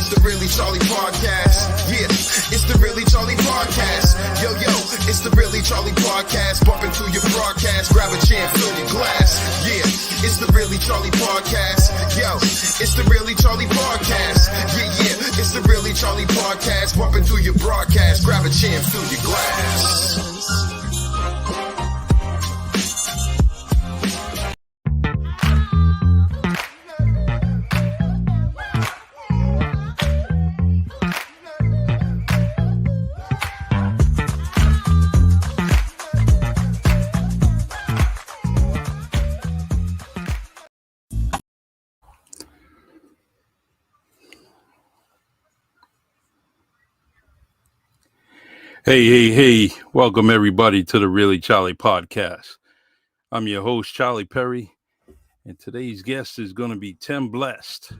it's the Really Charlie Podcast. Yeah, it's the Really Charlie Podcast. Yo, it's the Really Charlie Podcast. Bumping through your broadcast, grab a chair, fill your glass. Yeah, it's the Really Charlie Podcast. Yo, it's the Really Charlie Podcast. Yeah, it's the Really Charlie Podcast. Bumping through your broadcast, grab a chair, fill your glass. Hey. Welcome, everybody, to the Really Charlie Podcast. I'm your host, Charlie Perry, and today's guest is going to be Tem Blessed,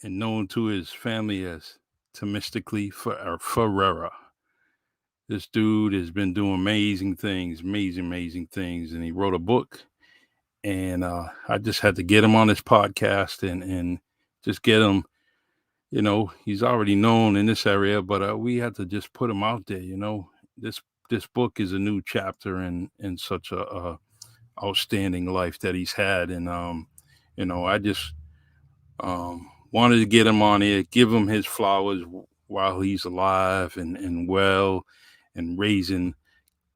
and known to his family as Temistocles Ferreira. This dude has been doing amazing things, and he wrote a book, and I just had to get him on this podcast and just get him. You know, he's already known in this area, but we had to just put him out there. You know, this book is a new chapter in such a outstanding life that he's had, and you know, I just wanted to get him on here, give him his flowers while he's alive and well, and raising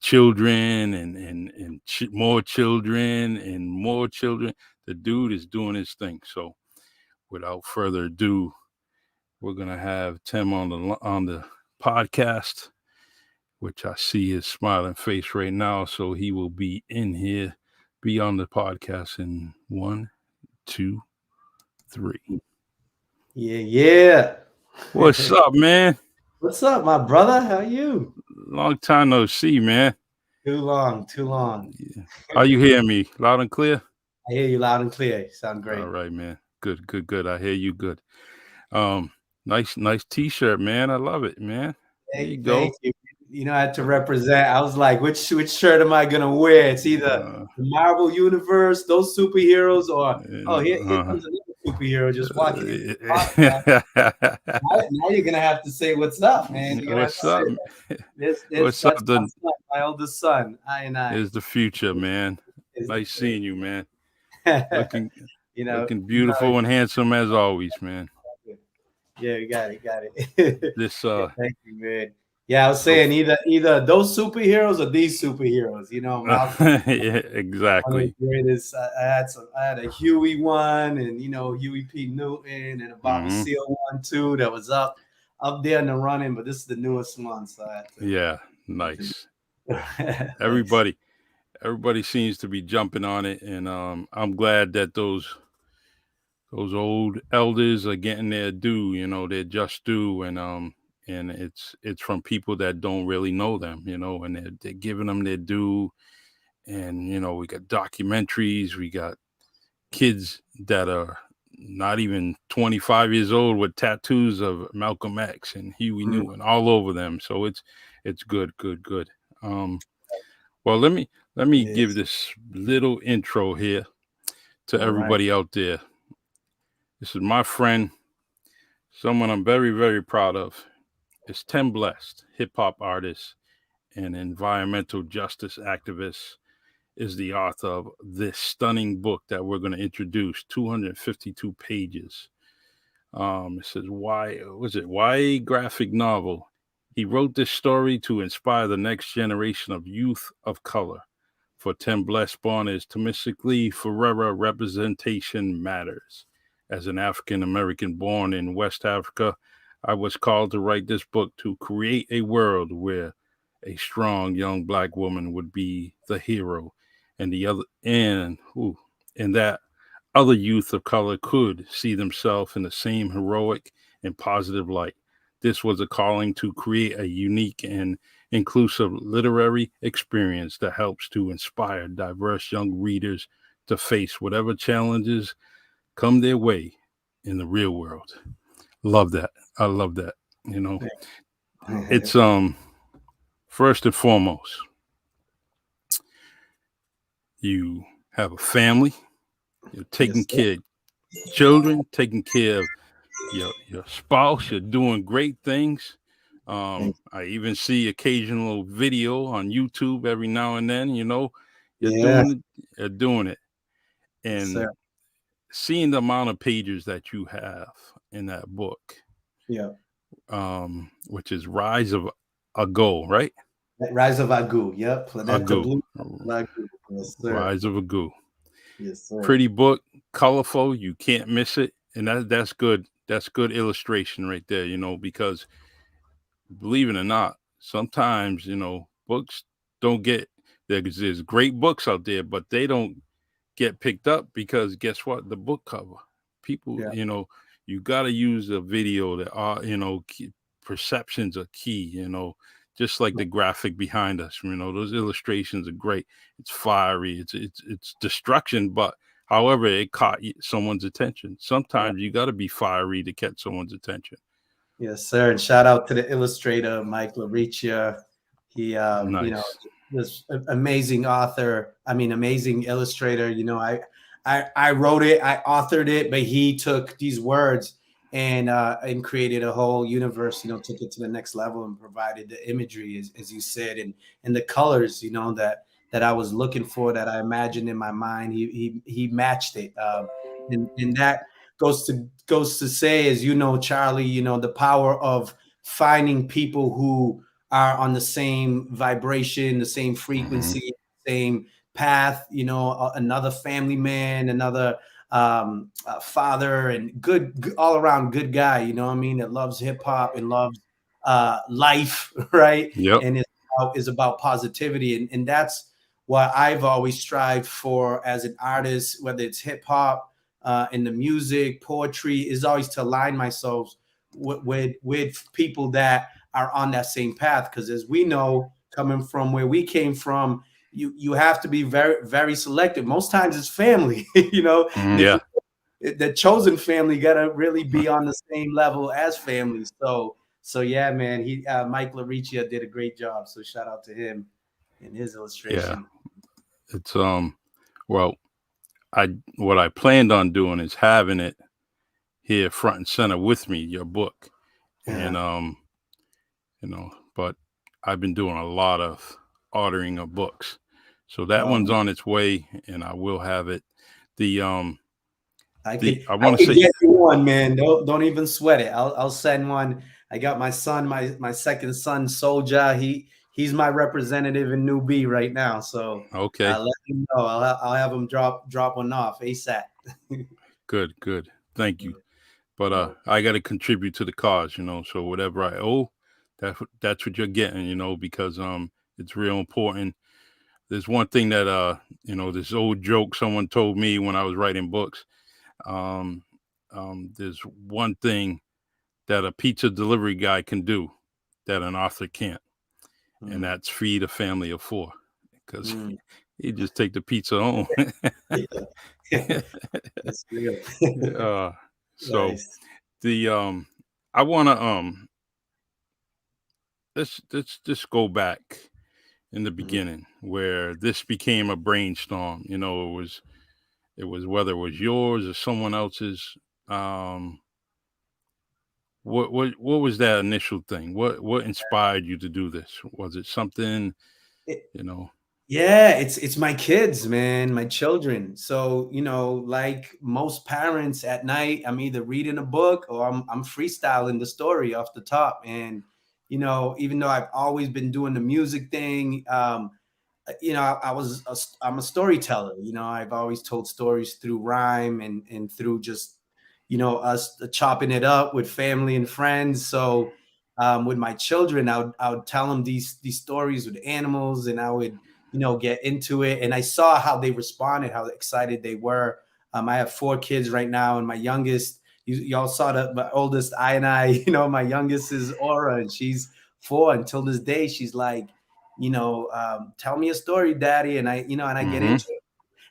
children and more children and more children. The dude is doing his thing. So, without further ado, we're gonna have Tem on the podcast, which I see his smiling face right now. So he will be on the podcast in 1, 2, 3. Yeah. What's up, man? What's up, my brother? How are you? Long time no see, man. Too long. Yeah. Are you hearing me loud and clear? I hear you loud and clear. You sound great. All right, man. Good. I hear you good. Nice T-shirt, man. I love it, man. There you go. Thank you. You know, I had to represent. I was like, which shirt am I gonna wear? It's either the Marvel universe, those superheroes, or here comes another superhero just walking in. Now you're gonna have to say what's up, man. What's up? What's up? My oldest son. I is the future, man. Nice seeing you, man. Looking beautiful and handsome as always, man. Yeah, you got it. This thank you, man. Yeah, I was saying either those superheroes or these superheroes. You know, yeah, exactly. Greatest. I had a Huey one, and Huey P. Newton, and a Bobby Seale one too. That was up there in the running, but this is the newest one. So I had to, yeah, nice. Everybody seems to be jumping on it, and I'm glad that those old elders are getting their due, their just due, and it's from people that don't really know them, and they're giving them their due. And we got documentaries, we got kids that are not even 25 years old with tattoos of Malcolm X and Huey Newton all over them. So it's good. Well, let me give this little intro here to everybody out there. This is my friend, someone I'm very, very proud of. It's Tem Blessed, hip-hop artist and environmental justice activist, is the author of this stunning book that we're going to introduce, 252 pages. It says, YA graphic novel. He wrote this story to inspire the next generation of youth of color. For Tem Blessed, born as Temistocles Ferreira, representation matters. As an African-American born in West Africa, I was called to write this book to create a world where a strong young Black woman would be the hero, and that other youth of color could see themselves in the same heroic and positive light. This was a calling to create a unique and inclusive literary experience that helps to inspire diverse young readers to face whatever challenges come their way in the real world. Love that. I love that. It's first and foremost, you have a family, you're taking care of children, taking care of your spouse. You're doing great things. I even see occasional video on YouTube every now and then. You're Yeah. doing it. You're doing it, Yes, sir. and seeing the amount of pages that you have in that book, Yeah. which is Rise of a Go, right? Rise of Agu. Yep. Planeta Agu, Blue. Agu. Yes, sir. Rise of a Go. Yes, sir. Pretty book, colorful. You can't miss it, and that's good. That's good illustration right there. Because believe it or not, sometimes books don't get there's great books out there, but they don't get picked up because guess what? The book cover. People, Yeah. you got to use a video that are perceptions are key. Just like the graphic behind us. Those illustrations are great. It's fiery. It's destruction, but however, it caught someone's attention. Yeah. Sometimes you got to be fiery to catch someone's attention. Yes, sir. And shout out to the illustrator, Mike Laricia. He, Nice. this amazing author. I mean, amazing illustrator. I wrote it, I authored it, but he took these words and created a whole universe. Took it to the next level and provided the imagery, as you said, and the colors. That I was looking for, that I imagined in my mind. He matched it, and that goes to say, as Charlie, the power of finding people who are on the same vibration, the same Hmm. frequency, same path. Another family man, another father, and good all around good guy. What I mean, that loves hip hop and loves life, right? Yep. And is about positivity, and that's what I've always strived for as an artist, whether it's hip hop, in the music, poetry, is always to align myself with people that are on that same path. Because as we know, coming from where we came from, you have to be very, very selective. Most times it's family, and if Yeah. the chosen family got to really be on the same level as family. So yeah, man, Mike Laricia did a great job. So shout out to him in his Yeah. illustration. It's well, I what I planned on doing is having it here front and center with me, your book. And Yeah. but I've been doing a lot of ordering of books. So that one's Um, on its way and I will have it. The I the could I I want to could say get you one, man. Don't even sweat it. I'll send one. I got my son, my second son, Soldier. He's my representative in New B right now. So okay, let him know. I'll have him drop one off ASAP. good. Thank you. But Yo, I got to contribute to the cause, so whatever I owe, that's what you're getting, because it's real important. There's one thing that this old joke someone told me when I was writing books. Um, there's one thing that a pizza delivery guy can do that an author can't, and mm, that's feed a family of four because mm. he just take the pizza home. Yeah. That's real. uh, so Nice. the I want to let's just go back in the Mm. beginning where this became a brainstorm. It was whether it was yours or someone else's. Um, what was that initial thing? What inspired you to do this? Was it something It, you know? Yeah, it's my kids, man, my children. So, like most parents at night, I'm either reading a book or I'm freestyling the story off the top. And, even though I've always been doing the music thing, I'm a storyteller. I've always told stories through rhyme and through just, us chopping it up with family and friends. So, with my children, I would tell them these stories with animals, and I would, get into it. And I saw how they responded, how excited they were. I have 4 kids right now, and my youngest, y'all saw my oldest, I, my youngest is Aura, and she's 4. Until this day, she's like, tell me a story, daddy. And I get Mm-hmm. into it,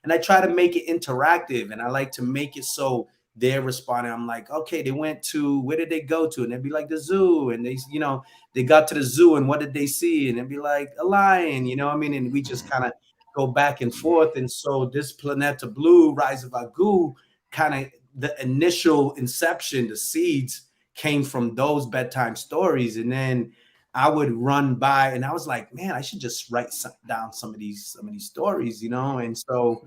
and I try to make it interactive, and I like to make it so they're responding. I'm like, okay, they went to, where did they go to? And they'd be like, the zoo. And they got to the zoo, and what did they see? And they'd be like, a lion, what I mean? And we just kind of go back and forth. And so this Planeta Blue, Rise of Agu, kind of the initial inception, the seeds came from those bedtime stories. And then I would run by and I was like, man, I should just write down some of these stories, you know? And so,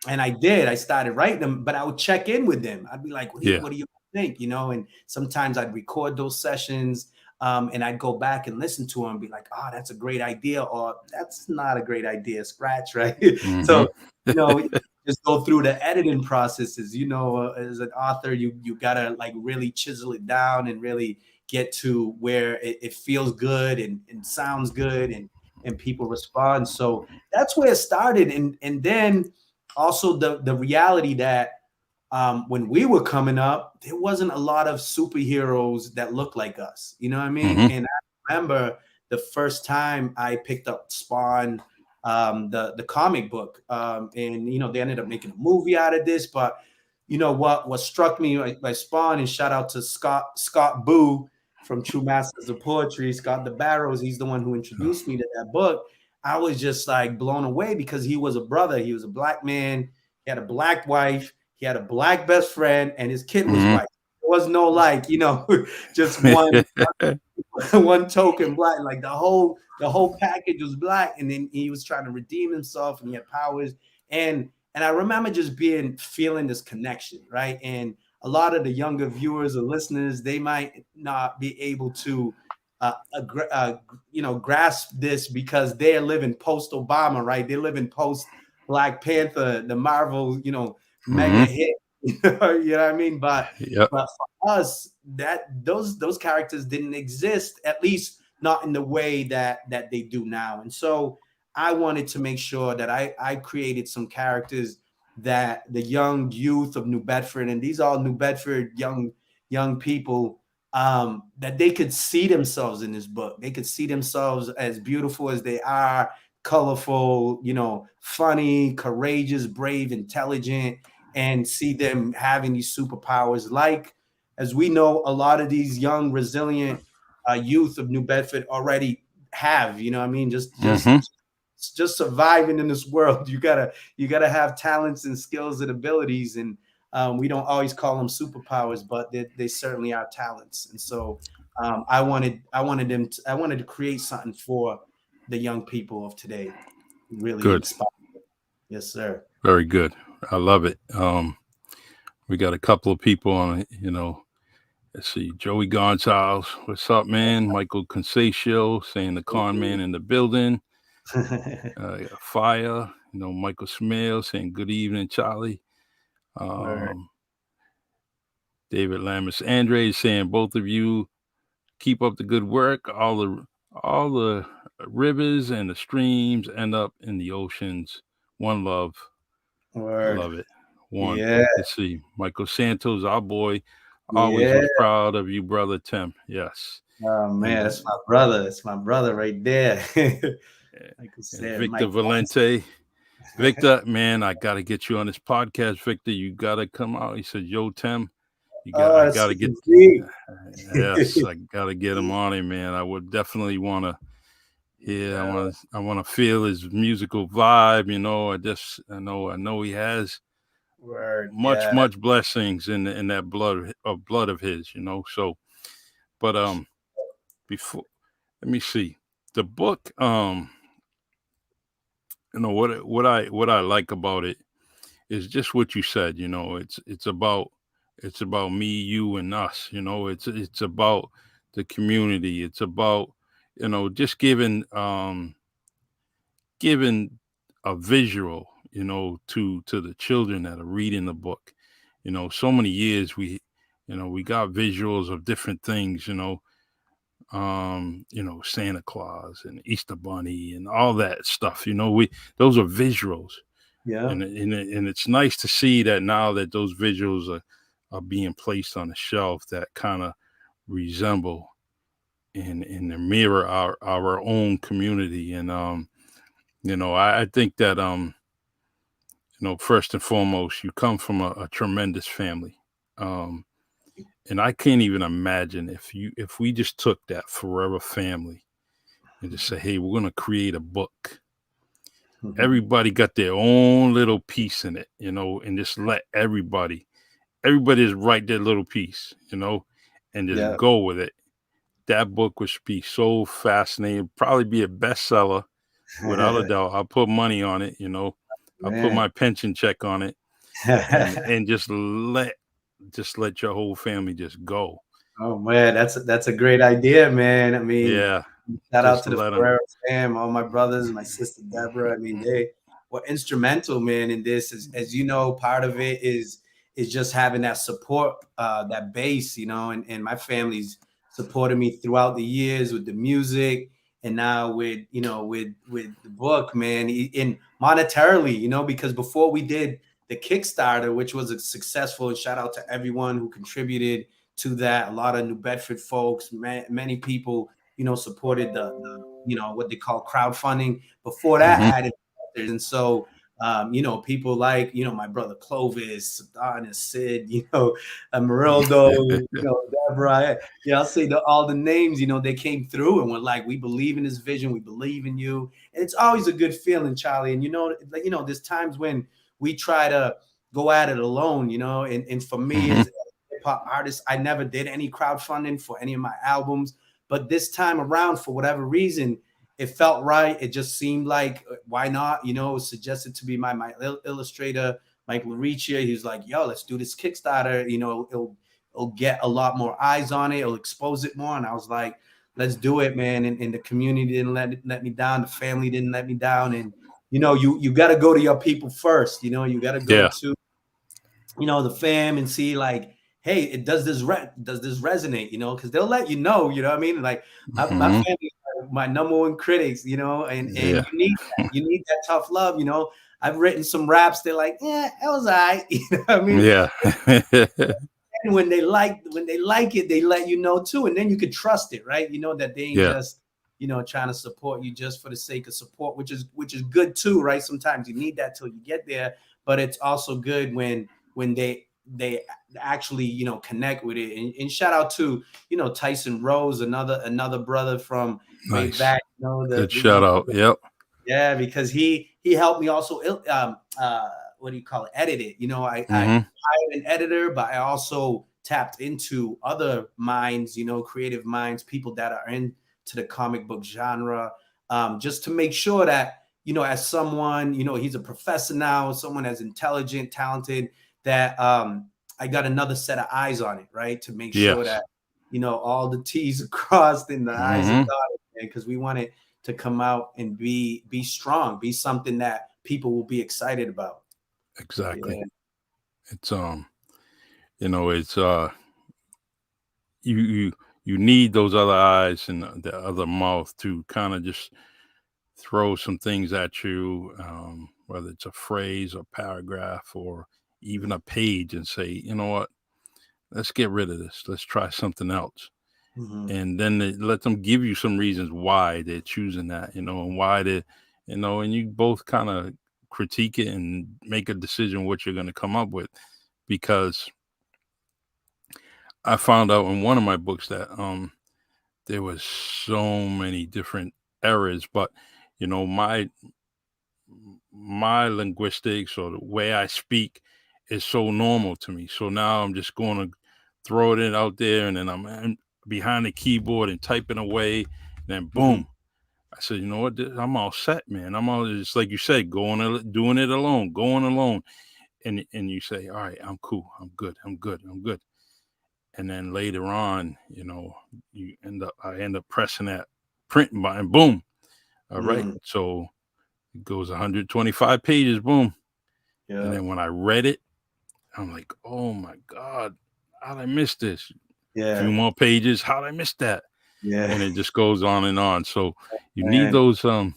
and I did, I started writing them, but I would check in with them. I'd be like, Yeah. what do you think? You know? And sometimes I'd record those sessions. And I'd go back and listen to them and be like, oh, that's a great idea. Or that's not a great idea. Scratch, right? So, you know, just go through the editing processes. You know, as an author, you gotta like really chisel it down and really get to where it feels good and sounds good and people respond. So that's where it started. And then also the reality that when we were coming up, there wasn't a lot of superheroes that looked like us. You know what I mean? And I remember the first time I picked up Spawn, the comic book, and you know they ended up making a movie out of this. But you know what struck me by Spawn, and shout out to Scott Boo from True Masters of Poetry, Scott the Barrows. He's the one who introduced me to that book. I was just like blown away because he was a brother. He was a black man. He had a black wife. He had a black best friend, and his kid was white. There was no like, you know, just one token black. Like the whole package was black, and then he was trying to redeem himself, and he had powers. And I remember just feeling this connection, right? And a lot of the younger viewers or listeners, they might not be able to, you know, grasp this because they're living post Obama, right? They're living post Black Panther, the Marvel, you know, mega hit. You know what I mean? But for us, those characters didn't exist, at least not in the way that they do now. And so I wanted to make sure that I created some characters that the young youth of New Bedford, and these are all New Bedford young people, that they could see themselves in this book. They could see themselves as beautiful as they are, colorful, you know, funny, courageous, brave, intelligent, and see them having these superpowers. Like, as we know, a lot of these young, resilient youth of New Bedford already have. You know what I mean? Just surviving in this world, you gotta have talents and skills and abilities, and we don't always call them superpowers, but they certainly are talents. And so I wanted to create something for the young people of today. Really Good. inspired. Yes, sir. Very good. I love it. We got a couple of people on, you know, let's see, Joey Gonzalez. What's up, man? Michael Consatio saying the con man in the building. Fire, you know, Michael Smale saying good evening, Charlie. David Lamis Andre saying both of you keep up the good work. All the rivers and the streams end up in the oceans. One love. Word. Love it. One. Yeah. Let's see. Michael Santos, our boy, always Yeah. was proud of you, brother Tem. Yes. Oh man, that's my brother. That's my brother right there. Like I said, Victor Mike Valente. Victor, man, I got to get you on this podcast, Victor. You got to come out. He said, yo, Tem, I got to get, yes, I got to get him on it, man. I would definitely want to, I want to feel his musical vibe. You know, I know he has much blessings in that blood of his, you know. So, but, before, let me see the book, you know, what I like about it is just what you said. You know, it's about me, you, and us. You know, it's about the community. It's about, you know, just giving a visual, you know, to the children that are reading the book. You know, so many years we got visuals of different things. You know, Santa Claus and Easter Bunny and all that stuff. You know, those are visuals. Yeah. And it's nice to see that now that those visuals are being placed on the shelf that kind of resemble and mirror our own community. And you know, I think that you know, first and foremost, you come from a tremendous family. And I can't even imagine if we just took that Forever family and just say, hey, we're gonna create a book. Everybody got their own little piece in it, you know, and just let everybody everybody just write their little piece, and just Yeah. go with it. That book would be so fascinating. Probably be a bestseller without a doubt. I'll put money on it. I'll put Man. my pension check on it, and just let your whole family just go. Oh man, that's a great idea, man. I mean, Yeah, shout out just to the let them. Ferreira fam, all my brothers, my sister Deborah. I mean, they were instrumental, man, in this. As you know, part of it is just having that support, that base, and my family's supported me throughout the years with the music, and now with the book, man, in monetarily, because before we did the Kickstarter, which was a successful, and shout out to everyone who contributed to that. A lot of New Bedford folks, many people, supported the what they call crowdfunding. Before that, Hmm. had investors, and so people like my brother Clovis, Adonis, Sid, Marildo, Deborah. I'll say all the names. They came through and were like, "We believe in this vision. We believe in you." And it's always a good feeling, Charlie. And there's times when we try to go at it alone. And for me, Hmm. as hip hop artist, I never did any crowdfunding for any of my albums. But this time around, for whatever reason, it felt right. It just seemed like, why not? It was suggested to be my illustrator, Mike Laricia. He was like, yo, let's do this Kickstarter. It'll get a lot more eyes on it. It'll expose it more. And I was like, let's do it, man. And the community didn't let me down. The family didn't let me down. And, you got to go to your people first. You got to go Yeah. to the fam and see like, hey, does this resonate, because they'll let you know, what I mean? Like my Hmm. family are my number one critics, and Yeah. you need that tough love. I've written some raps, they're like, yeah, that was all right. You know what I mean? Yeah. And when they like it, they let you know too, and then you could trust it, right? That they ain't Yeah. just trying to support you just for the sake of support, which is good too, right? Sometimes you need that till you get there, but it's also good when they actually connect with it. And shout out to Tyson Rose, another brother from way Nice. back. Good shout out. Yep. Yeah, because he helped me also what do you call it, edit it. I Hmm. hired an editor, but I also tapped into other minds, creative minds, people that are into the comic book genre, just to make sure that as someone, he's a professor now, someone as intelligent, talented, that I got another set of eyes on it, right, to make sure Yes. that all the T's are crossed and the I's are Hmm. dotted, because we want it to come out and be strong, be something that people will be excited about. Exactly. Yeah. It's it's you need those other eyes and the other mouth to kind of just throw some things at you, whether it's a phrase or paragraph or even a page, and say, you know what, let's get rid of this. Let's try something else. Mm-hmm. And then let them give you some reasons why they're choosing that, and why they, and you both kind of critique it and make a decision what you're going to come up with. Because I found out in one of my books that there was so many different errors, but you know my my linguistics or the way I speak is so normal to me. So now I'm just going to throw it in out there, and then behind the keyboard and typing away. And then Mm-hmm. boom, I said, you know what? I'm all set, man. I'm all just like you said, doing it alone, going alone. And you say, all right, I'm cool, I'm good, I'm good, I'm good. And then later on, I end up pressing that print button, boom. All right, Mm-hmm. so it goes 125 pages, boom. And Yeah. then when I read it, I'm like, oh my God, how'd I miss this? A few Yeah. more pages, how'd I miss that? Yeah. And it just goes on and on. So you need Man. those you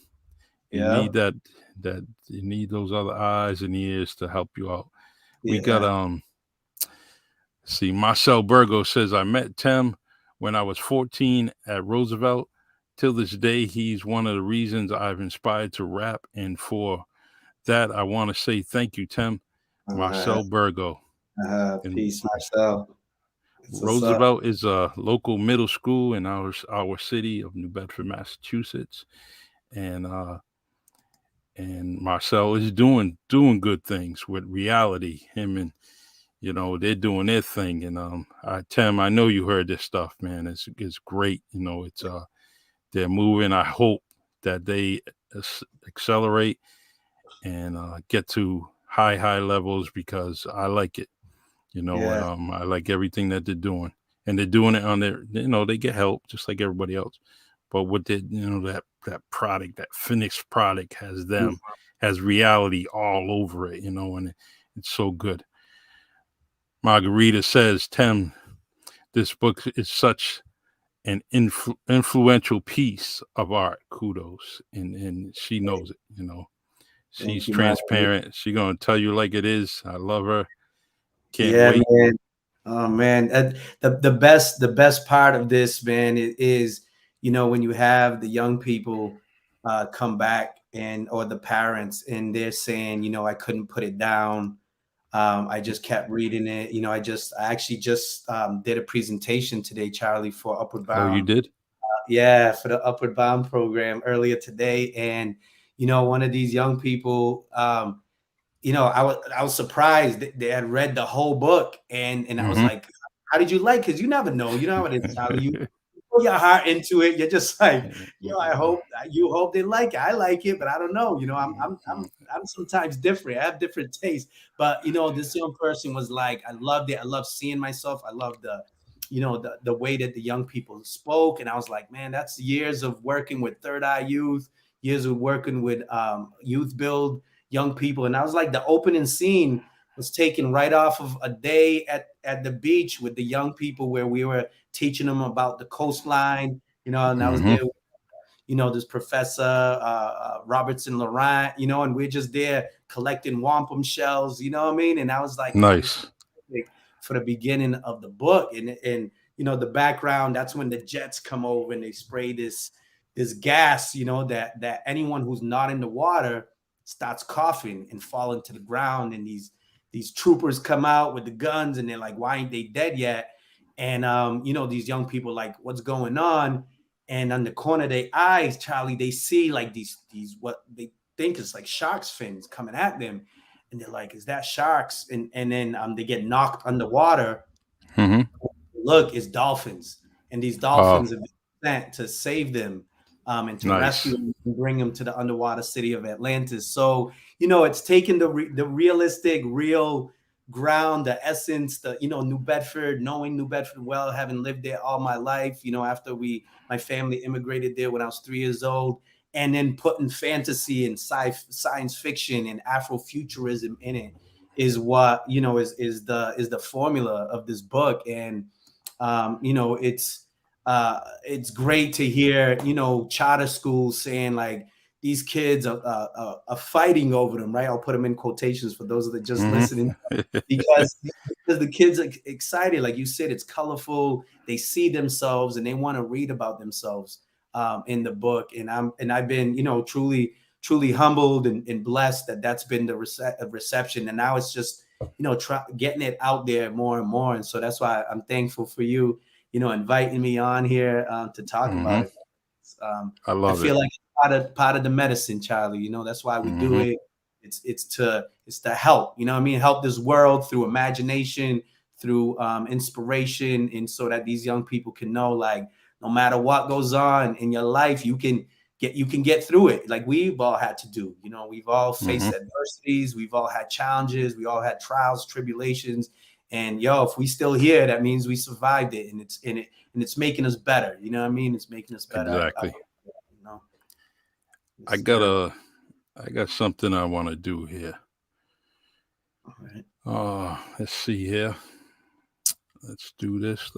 Yeah. need that you need those other eyes and ears to help you out. We got Yeah. see, Marcel Burgo says, I met Tem when I was 14 at Roosevelt. Till this day, he's one of the reasons I've inspired to rap. And for that, I want to say thank you, Tem. Uh, Marcel Burgo. And Peace, Marcel. It's what's up. Roosevelt is a local middle school in our city of New Bedford, Massachusetts. And Marcel is doing good things with reality. Him and You know, they're doing their thing. And Tim, I know you heard this stuff, man. It's great. You know, it's they're moving. I hope that they accelerate and get to high levels because I like it. You know, and Yeah. I like everything that they're doing, and they're doing it on their. You know, they get help just like everybody else, but what they, you know, that product, that finished product has reality all over it. You know, and it's so good. Margarita says, Tim, this book is such an influential piece of art. Kudos, and she knows it. You know, she's Thank you, man. transparent. She's gonna tell you like it is. I love her. Can't Yeah, wait. man. Oh man, the best part of this, man, is when you have the young people come back or the parents and they're saying, I couldn't put it down. I just kept reading it. I actually just did a presentation today, Charlie, for Upward Oh, you Bound. did? Yeah, for the Upward Bound program earlier today, and one of these young people. I was surprised that they had read the whole book, and I was Mm-hmm. like, "How did you like?" Because you never know. You know how it is, Charlie. You put your heart into it. You're just like, I hope you hope they like it. I like it, but I don't know. I'm sometimes different. I have different tastes. But this young person was like, I loved it. I love seeing myself. I love the way that the young people spoke, and I was like, man, that's years of working with Third Eye Youth, years of working with Youth Build young people. And I was like, the opening scene was taken right off of a day at the beach with the young people where we were teaching them about the coastline, and I was Mm-hmm. there, this professor Robertson Laurent, and we're just there collecting wampum shells, you know what I mean? And I was like, man, this is Nice. perfect for the beginning of the book. And the background, that's when the jets come over and they spray this gas, that anyone who's not in the water starts coughing and falling to the ground. And these troopers come out with the guns and they're like, why ain't they dead yet? And these young people like, what's going on? And on the corner of their eyes, Charlie, they see like these what they think is like shark's fins coming at them. And they're like, is that sharks? And then they get knocked underwater. Mm-hmm. Look, it's dolphins. And these Oh, dolphins have been sent to save them and to rescue nice. them and bring them to the underwater city of Atlantis. So, it's taken the realistic, real ground, the essence, New Bedford, knowing New Bedford well, having lived there all my life, after my family immigrated there when I was 3 years old, and then putting fantasy and science fiction and Afrofuturism in it is what, is the formula of this book. And it's great to hear, charter schools saying like these kids are fighting over them, right? I'll put them in quotations for those that are just listening, Mm-hmm. because the kids are excited. Like you said, it's colorful. They see themselves and they want to read about themselves in the book. And I've been, truly humbled and blessed that that's been the reception. And now it's just, getting it out there more and more. And so that's why I'm thankful for you, inviting me on here to talk Mm-hmm. about it. I I love feel it. like it's part of the medicine, Charlie. That's why we do Mm-hmm. it. It's to help, help this world through imagination, through inspiration, and so that these young people can know, like, no matter what goes on in your life, you can get through it, like we've all had to do. We've all Mm-hmm. faced adversities, we've all had challenges, we all had trials, tribulations, and if we still here, that means we survived it, and it's making us better. You know what I mean? It's making us better. Exactly. You know, I yes, got sir. something I want to do here. All right. Let's see here. Let's do this.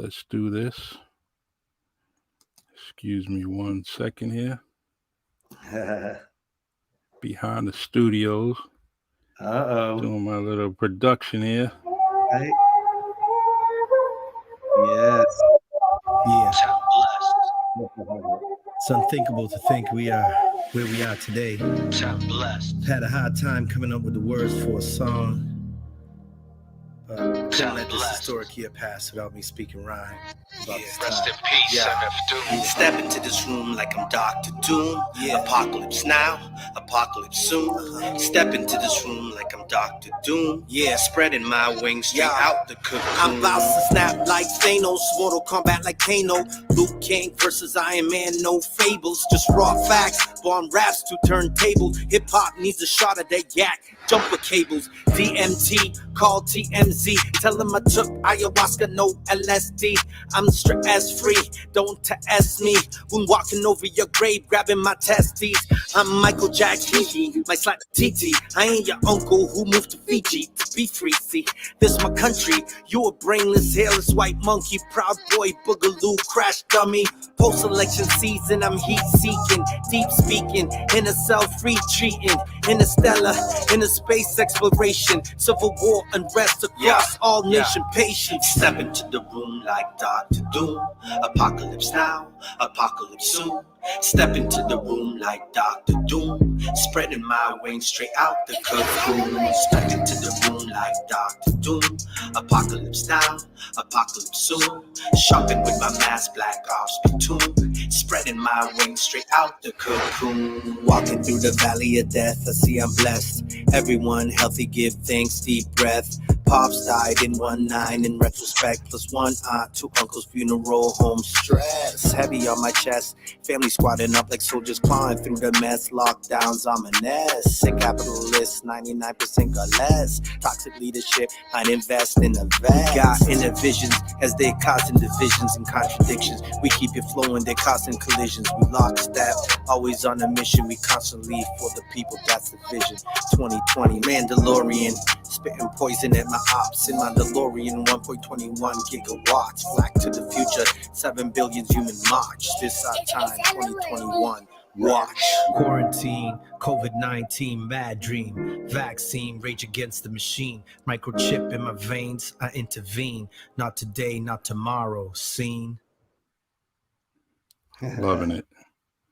Excuse me 1 second here. Behind the studios, Uh-oh. doing my little production here. Right? Yes. Yeah. It's unthinkable to think we are where we are today. Tem Blessed. Had a hard time coming up with the words for a song. Couldn't let this historic year pass without me speaking rhyme. Rest in peace, MF Doom. Step into this room like I'm Dr. Doom. Apocalypse now, apocalypse soon. Step into this room like I'm Dr. Doom. Spreading my wings straight out the cocoon. I'm about to snap like Thanos, Mortal Kombat like Kano. Luke King versus Iron Man, no fables, just raw facts. Bomb raps to turntables. Hip hop needs a shot of that yak. Jumper cables, DMT, call TMZ. Tell them I took ayahuasca, no LSD. I'm stress free, don't test me. When walking over your grave, grabbing my testes. I'm Michael Jackson, my slap TT. I ain't your uncle who moved to Fiji to be free. See, this my country. You a brainless, hairless white monkey, proud boy, boogaloo, crash dummy. Post-election season, I'm heat seeking, deep speaking, in a self-retreating, interstellar, in a space exploration, civil war unrest across all nation patience. Step into the room like Dr. Doom. Apocalypse now, apocalypse soon. Step into the room like Dr. Doom. Spreading my wings straight out the cocoon. Step into the room like Dr. Doom. Apocalypse now, apocalypse soon. Shopping with my mask, black ops platoon. Spreading my wings straight out the cocoon. Walking through the valley of death, I see I'm blessed. Everyone healthy, give thanks, deep breath. Pops died in 19 in retrospect, plus one aunt, two uncles, funeral home stress. Heavy on my chest, family squatting up like soldiers clawing through the mess. Lockdowns, ominous. Sick capitalist, 99% got less. Toxic leadership, I'd invest in a vet. Got inner visions as they're causing divisions and contradictions. We keep it flowing, they're causing collisions. We lockstep, always on a mission. We constantly for the people, that's the vision. 2020, Mandalorian, spitting poison at my ops in my DeLorean. 1.21 gigawatts, black to the future, 7 billion human march. This our time, 2021. Watch. Quarantine, COVID-19, mad dream. Vaccine, rage against the machine. Microchip in my veins, I intervene. Not today, not tomorrow, seen. Loving it.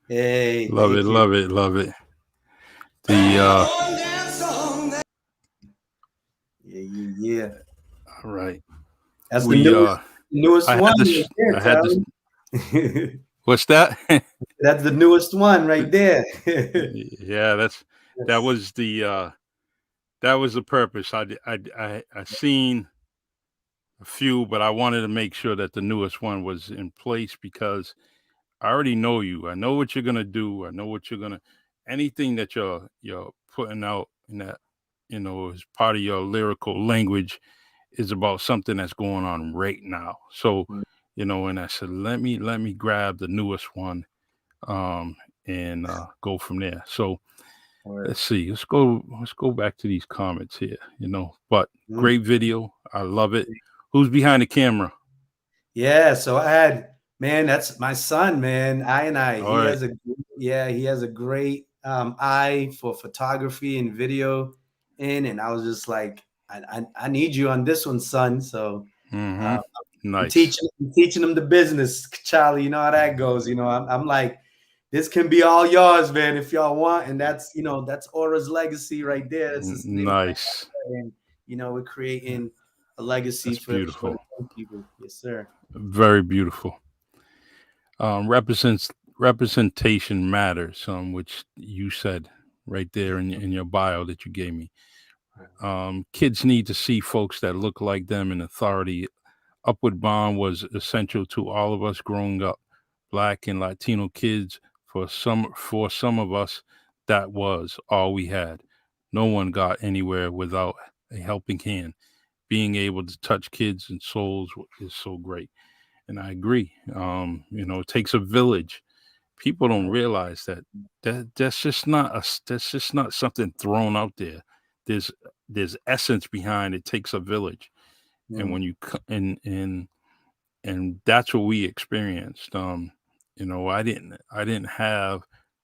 Hey, Love it, thank you. love it, love it. Yeah. All right. That's We, the newest I had one. this, Right I there, had this, Charlie. what's that? That's the newest one right there. Yeah, that was the purpose. I seen a few, but I wanted to make sure that the newest one was in place because I already know you. I know what you're gonna do. I know what you're gonna. Anything that you're putting out in that, as part of your lyrical language is about something that's going on right now. So, and I said, let me grab the newest one, and go from there. So let's see. Let's go back to these comments here. But great video. I love it. Who's behind the camera? Yeah, so I had, man, that's my son, man. All right. He has a great eye for photography and video and I was just like, I need you on this one, son. So Nice. I'm teaching him the business, Charlie. You know how that goes. I'm like, this can be all yours, man, if y'all want. And that's, that's Aura's legacy right there. It's nice. And we're creating a legacy for beautiful. For people. Yes, sir. Very beautiful. Representation matters, which you said right there in your bio that you gave me. Kids need to see folks that look like them in authority. Upward Bound was essential to all of us growing up, Black and Latino kids. For some of us, that was all we had. No one got anywhere without a helping hand. Being able to touch kids and souls is so great. And I agree. It takes a village. People don't realize that's just not something thrown out there. There's essence behind it. Takes a village. And when you and that's what we experienced. I didn't have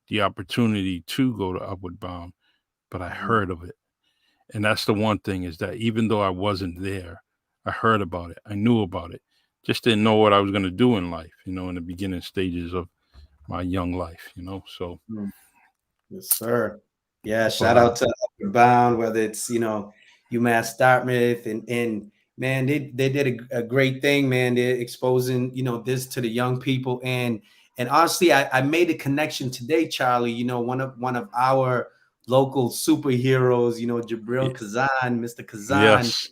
the opportunity to go to Upward Bound, but I heard of it. And that's the one thing, is that even though I wasn't there, I heard about it. I knew about it. Just didn't know what I was going to do in life, in the beginning stages of my young life, so. Yes, sir. Yeah. Shout out to Upward Bound, whether it's, UMass Dartmouth and man, they did a great thing, man. They're exposing, this to the young people. And honestly, I made a connection today, Charlie. One of our local superheroes, Jabril Kazan, Mr. Kazan. Yes.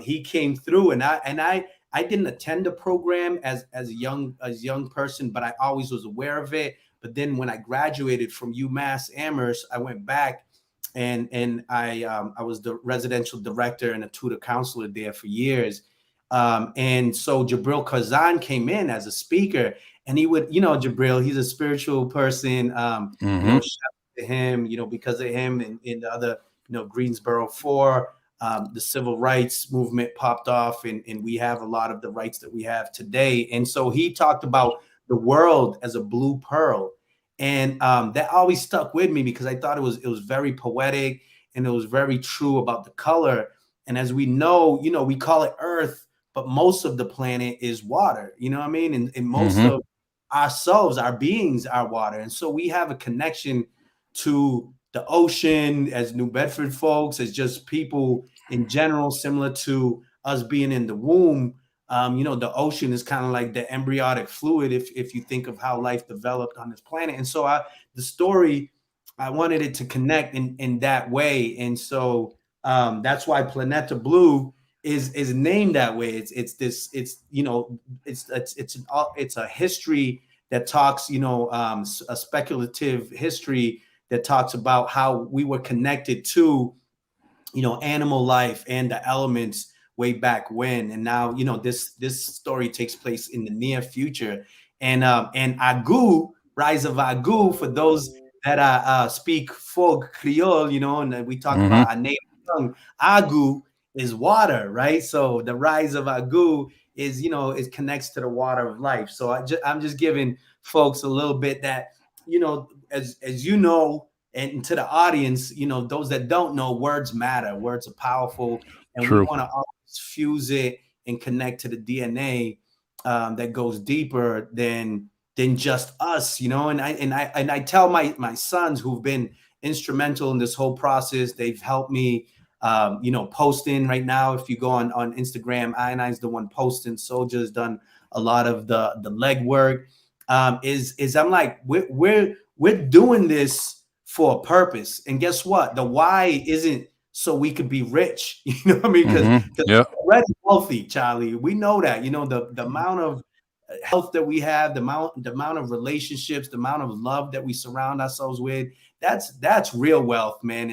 He came through, and I didn't attend the program as a young person, but I always was aware of it. But then when I graduated from UMass Amherst, I went back and I was the residential director and a tutor counselor there for years. And so Jabril Kazan came in as a speaker, and he would, Jabril, he's a spiritual person. Shout out to him, because of him and the other, Greensboro 4, the civil rights movement popped off, and we have a lot of the rights that we have today. And so he talked about the world as a blue pearl. And that always stuck with me because I thought it was very poetic, and it was very true about the color. And as we know, we call it Earth, but most of the planet is water. You know what I mean? And most of ourselves, our beings, are water. And so we have a connection to the ocean as New Bedford folks, as just people in general, similar to us being in the womb. The ocean is kind of like the embryonic fluid if you think of how life developed on this planet. And so the story, I wanted it to connect in that way. And so that's why Planeta Blue is named that way. It's a history that talks, a speculative history that talks about how we were connected to, animal life and the elements way back when. And now, this story takes place in the near future. And Agu, Rise of Agu, for those that speak folk Creole, and we talk about our native tongue, Agu is water, right? So the rise of Agu is, it connects to the water of life. So I'm just giving folks a little bit that, as you know, and to the audience, those that don't know, words matter. Words are powerful, and True. we want to always fuse it and connect to the DNA that goes deeper than just us, And I tell my sons who've been instrumental in this whole process. They've helped me, posting right now. If you go on Instagram, Ionine's the one posting. Soldier's done a lot of the legwork. Is I'm like, we're doing this for a purpose. And guess what? The why isn't so we could be rich. You know what I mean? Because we're already wealthy, Charlie. We know that. The amount of health that we have, the amount of relationships, the amount of love that we surround ourselves with, that's real wealth, man.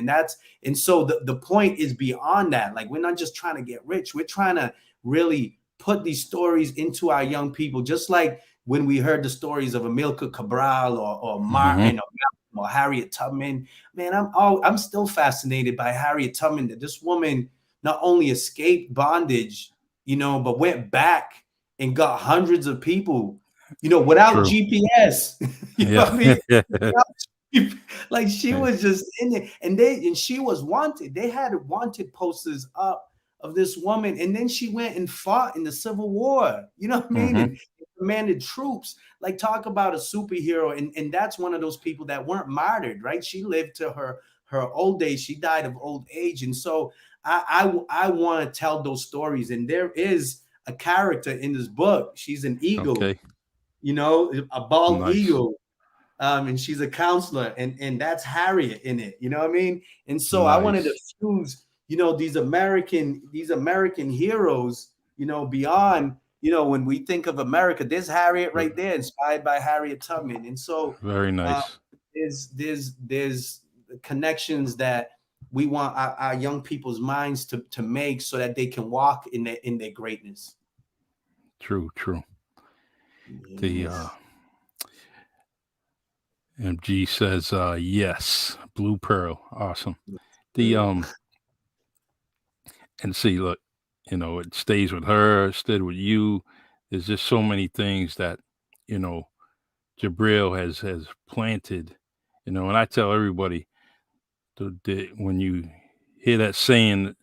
And so the point is beyond that. Like, we're not just trying to get rich. We're trying to really put these stories into our young people, just like when we heard the stories of Amilcar Cabral or Martin or Harriet Tubman. Man, I'm still fascinated by Harriet Tubman, that this woman not only escaped bondage, but went back and got hundreds of people, without True. GPS. You know what I mean? Like, she was just in it, and she was wanted. They had wanted posters up of this woman, and then she went and fought in the Civil War. You know what I mean? And commanded troops. Like, talk about a superhero, and that's one of those people that weren't martyred, right? She lived to her old age. She died of old age, and so I want to tell those stories. And there is a character in this book. She's an eagle, a bald eagle. And she's a counselor, and that's Harriet in it. You know what I mean? And so I wanted to fuse, these American heroes, beyond, when we think of America, there's Harriet right there, inspired by Harriet Tubman. And so very nice. There's connections that we want our young people's minds to make, so that they can walk in their greatness. True. Yes. The MG says yes, Blue Pearl, awesome. The and see, look, it stays with her, it stayed with you. There's just so many things that Jabril has planted, and I tell everybody, when you hear that saying,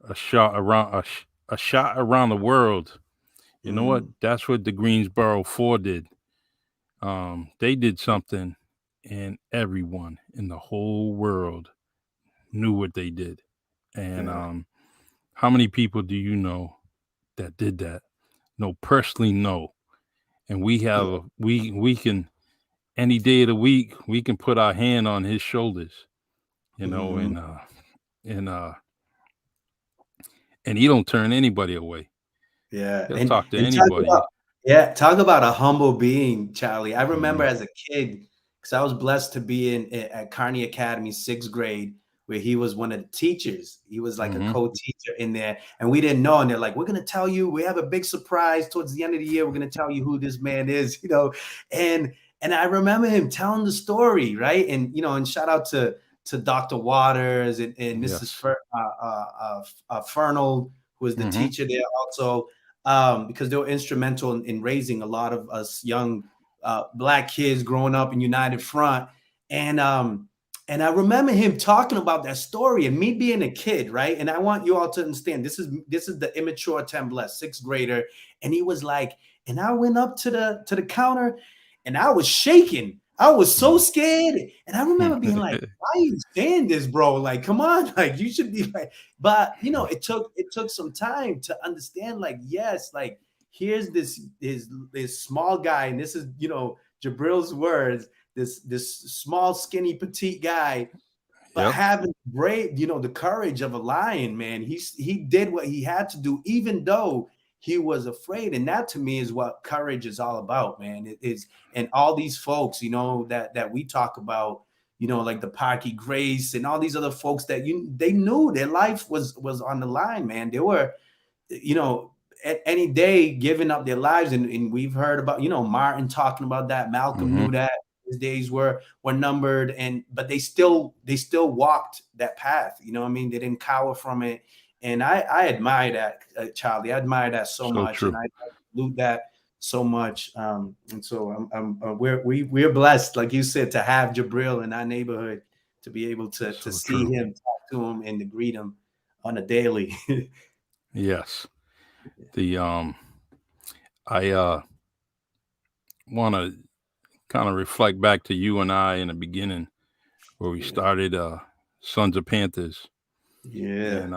a shot around the world, you know what? That's what the Greensboro 4 did. They did something, and everyone in the whole world knew what they did. And how many people do you know that did that? No, personally, no. And we have we can any day of the week we can put our hand on his shoulders, Mhm. and and he don't turn anybody away. Yeah, He'll talk to and talk anybody. about talk about a humble being, Charlie. I remember Mhm. as a kid, because I was blessed to be at Kearney Academy, 6th grade, where he was one of the teachers. He was like a Mhm. co-teacher in there, and we didn't know. And they're like, "We're gonna tell you. We have a big surprise towards the end of the year. We're gonna tell you who this man is." And I remember him telling the story, right? And and shout out to Dr. Waters and Mrs. Yes. Fernald, who was the Mhm. teacher there also, because they were instrumental in raising a lot of us young Black kids growing up in United Front. And I remember him talking about that story and me being a kid, right? And I want you all to understand this is the immature Tem Blessed, 6th grader. And he was like, and I went up to the counter and I was shaking. I was so scared. And I remember being like, why are you saying this, bro? Like, come on, like you should be like, but it took some time to understand, like, yes, like here's this small guy, and this is Jabril's words, this small, skinny, petite guy, but Yep. having brave, the courage of a lion, man. He did what he had to do, even though he was afraid. And that to me is what courage is all about, man. It is, and all these folks, that we talk about, like the Parky Grace and all these other folks that they knew their life was on the line, man. They were, at any day giving up their lives. And we've heard about, Martin talking about that. Malcolm Mhm. knew that his days were numbered, but they still walked that path. You know what I mean? They didn't cower from it. And I admire that, Charlie. I admire that so So much. And true. I salute that so much. And so we're blessed, like you said, to have Jabril in our neighborhood, to be able to So see true. him, talk to him, and to greet him on a daily. Yes. The I want to kind of reflect back to you and I in the beginning where we started Sons of Panthers, Yeah.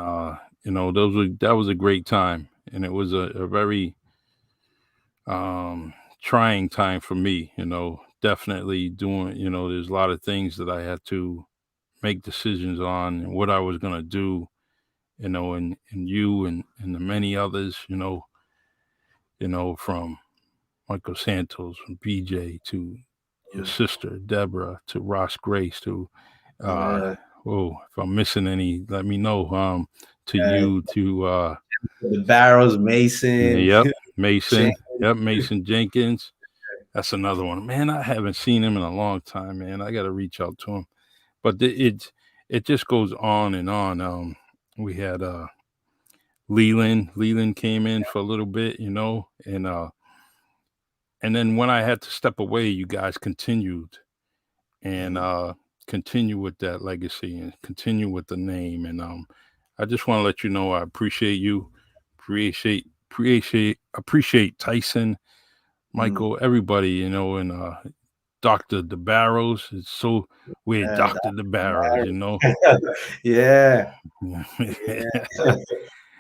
and that was a great time, and it was a very trying time for me. Definitely doing. There's a lot of things that I had to make decisions on and what I was gonna do. And you and the many others. From Michael Santos, from BJ to your Mm. sister Deborah to Ross Grace to Yeah. if I'm missing any, let me know. To you to The Barrows, Mason, yep, Shane. Mason. Yep, Mason Jenkins. That's another one. Man, I haven't seen him in a long time, man. I gotta reach out to him. But it just goes on and on. We had Leland. Leland came in for a little bit, and then when I had to step away, you guys continued and continue with that legacy and continue with the name. And I just want to let you know I appreciate you, appreciate Tyson, Mm. Michael, everybody, and Dr. DeBarros. It's so weird, Yeah, Dr. DeBarros, yeah, yeah,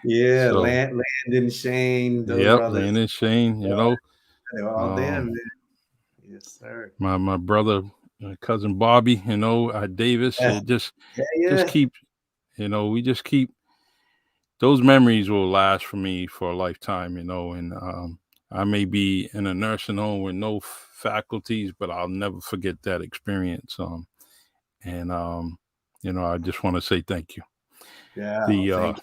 yeah. So Landon, Shane, those yep, brothers, Landon Shane, they're all there, um, man. Yes, sir. my brother, cousin Bobby, Davis. Yeah, It just yeah, keep, we just keep those memories will last for me for a lifetime, and I may be in a nursing home with no faculties, but I'll never forget that experience. And I just want to say thank you. yeah. Oh, The thank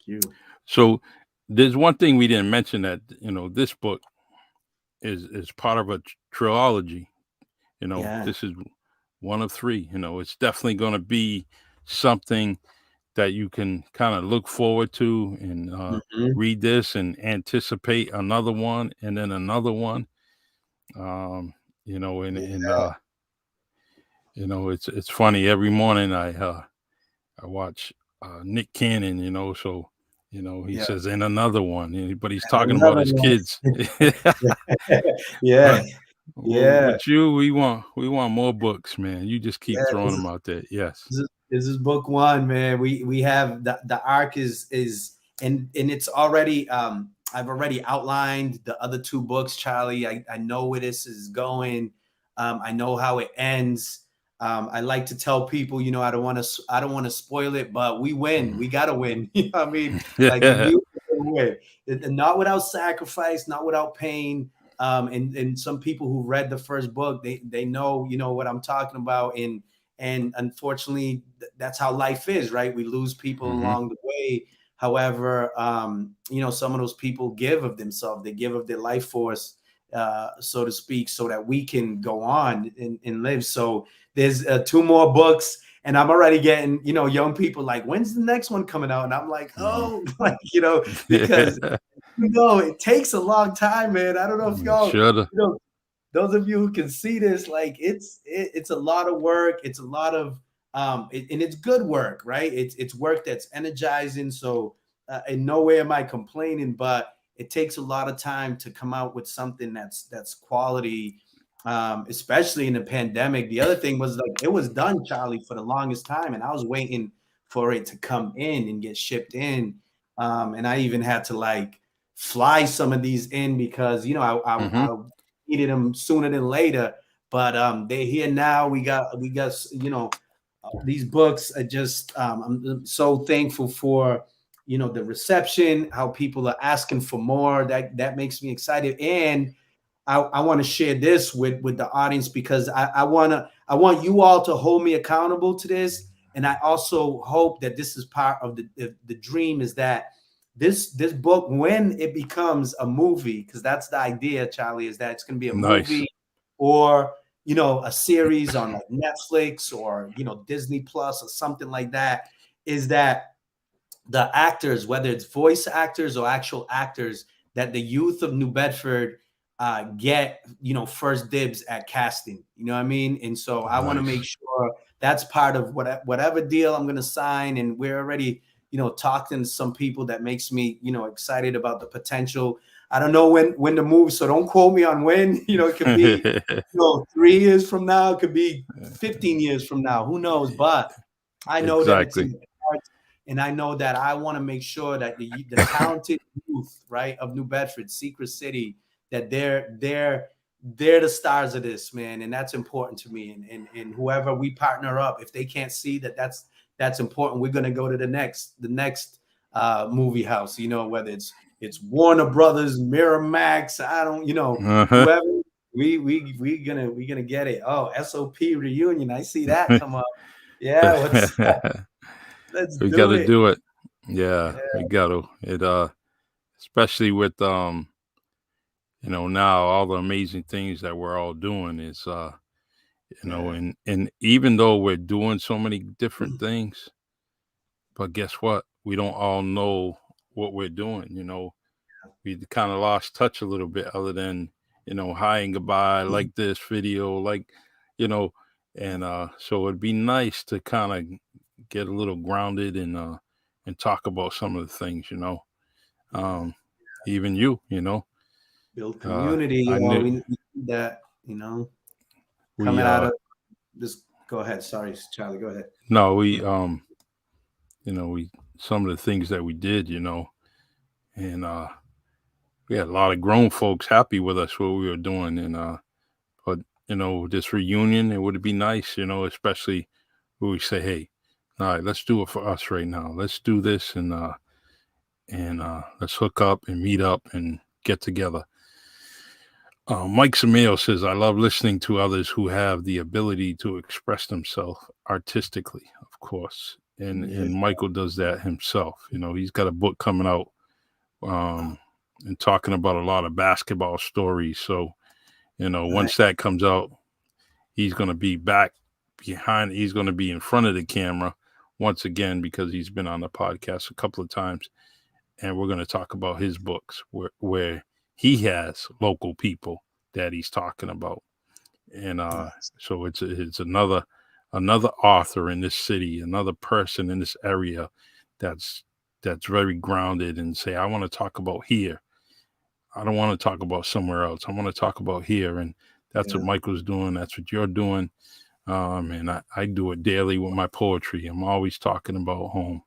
you. So there's one thing we didn't mention that this book is part of a trilogy. Yeah. This is one of three. It's definitely going to be something that you can kind of look forward to and Mhm. read this and anticipate another one and then another one. Um, and Yeah. it's funny every morning I watch Nick Cannon, so he Yeah. says and another one, but he's talking about Another his one. kids. Yeah. but Well, Yeah, with you, we want more books, man. You just keep yeah. throwing them out there. Yes. This is book one, man. We have the arc is and it's already I've already outlined the other two books, Charlie. I know where this is going. I know how it ends. I like to tell people, I don't want to spoil it, but we win. We gotta win. You know what I mean? Like the Yeah. music will win. Not without sacrifice, not without pain. And some people who read the first book, they know, what I'm talking about. And unfortunately, that's how life is, right? We lose people Mm-hmm. along the way. However, some of those people give of themselves, they give of their life force, so to speak, so that we can go on and live. So there's two more books, and I'm already getting, young people like, when's the next one coming out? And I'm like, oh, because Yeah. it takes a long time, man. I don't know if y'all, Shoulda. those of you who can see this, like it's a lot of work. It's a lot of and it's good work, right? It's work that's energizing. So in no way am I complaining, but it takes a lot of time to come out with something that's quality, especially in the pandemic. The other thing was, like, it was done, Charlie, for the longest time, and I was waiting for it to come in and get shipped in. And I even had to like fly some of these in because Mm-hmm. I needed them sooner than later. But they're here now. We got these books are just I'm so thankful for the reception, how people are asking for more. That makes me excited. And I want to share this with the audience because I want you all to hold me accountable to this. And I also hope that this is part of the dream, is that this book, when it becomes a movie, because that's the idea, Charlie, is that it's going to be a Nice. movie or a series on like Netflix or Disney Plus or something like that, is that the actors, whether it's voice actors or actual actors, that the youth of New Bedford get first dibs at casting. You know what I mean? And so I want to make Nice. sure that's part of whatever deal I'm going to sign. And we're already talking to some people that makes me excited about the potential. I don't know when the move, so don't quote me on when. It could be 3 years from now, it could be 15 years from now, who knows? But I know that it's in Exactly. the cards, and I know that I want to make sure that the talented youth, right, of New Bedford, Secret City, that they're the stars of this, man, and that's important to me. And whoever we partner up, if they can't see that that's important, we're gonna go to the next movie house, whether it's Warner Brothers, Miramax, I don't, Uh-huh. whoever. We gonna get it. Oh, SOP reunion. I see that come up. Yeah, let's We got do to it. do it. Yeah, Yeah, we got to. It especially with now all the amazing things that we're all doing is yeah. and even though we're doing so many different things, but guess what? We don't all know what we're doing. We kind of lost touch a little bit, other than hi and goodbye, like this video, like you know, and so it'd be nice to kind of get a little grounded and talk about some of the things, um, even Build uh, community. I knew We need that, we coming out of this. Go ahead. Sorry, Charlie. Go ahead. no we we some of the things that we did, and we had a lot of grown folks happy with us what we were doing, and but this reunion, it would be nice, especially when we say, hey, all right, let's do it for us right now, let's do this, and let's hook up and meet up and get together. Mike Sameo says, I love listening to others who have the ability to express themselves artistically, of course. And Yeah. Michael does that himself. He's got a book coming out, and talking about a lot of basketball stories. So, Right. once that comes out, he's going to be he's going to be in front of the camera once again, because he's been on the podcast a couple of times. And we're going to talk about his books where he has local people that he's talking about. And so it's another author in this city, another person in this area that's very grounded, and say, I want to talk about here. I don't want to talk about somewhere else. I want to talk about here. And That's what Michael's doing. That's what you're doing. And I do it daily with my poetry. I'm always talking about home.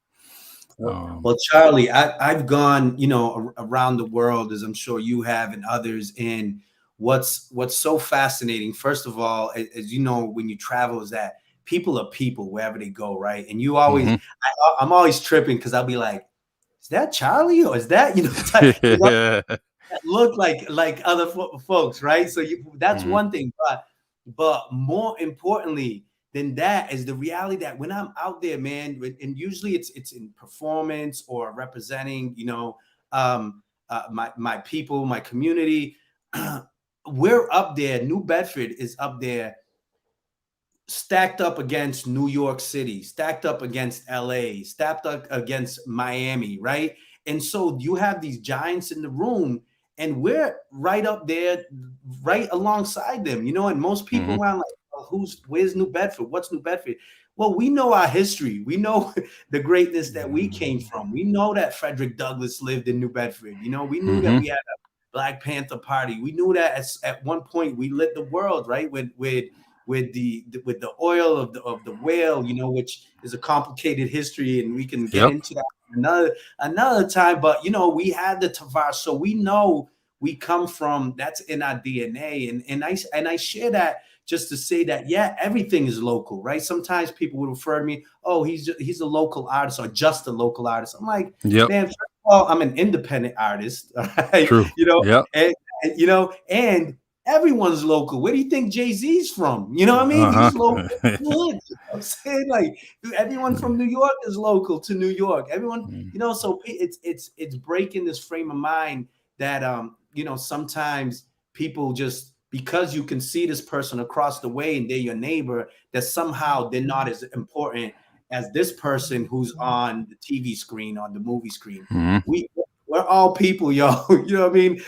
Well, Charlie, I've gone, around the world, as I'm sure you have and others. And what's so fascinating, first of all, as you know, when you travel, is that people are people wherever they go, right? And you always, I'm always tripping because I'll be like, is that Charlie or is that, look like other folks, right? So that's one thing, but more importantly than that is the reality that when I'm out there, man, and usually it's in performance or representing, my people, my community. We're up there. New Bedford is up there, stacked up against New York City, stacked up against LA, stacked up against Miami, right? And so you have these giants in the room, and we're right up there, right alongside them, and most people around like, well, where's New Bedford? What's New Bedford? Well, we know our history. We know the greatness that we came from. We know that Frederick Douglass lived in New Bedford. We knew that we had a Black Panther Party. We knew that at one point we lit the world, right? With the oil of the whale, which is a complicated history, and we can get into that another time. But we had the Tavar, so we know we come from. That's in our DNA, and I share that just to say that everything is local, right? Sometimes people would refer to me, oh, he's a local artist or just a local artist. I'm like, man, first of all, I'm an independent artist, right? True. And everyone's local. Where do you think Jay-Z's from? You know what I mean? He's local. I'm saying, like, everyone from New York is local to New York. Everyone, so it's breaking this frame of mind that sometimes people just, because you can see this person across the way and they're your neighbor, that somehow they're not as important as this person who's on the TV screen, on the movie screen. We're all people, y'all. You know what I mean?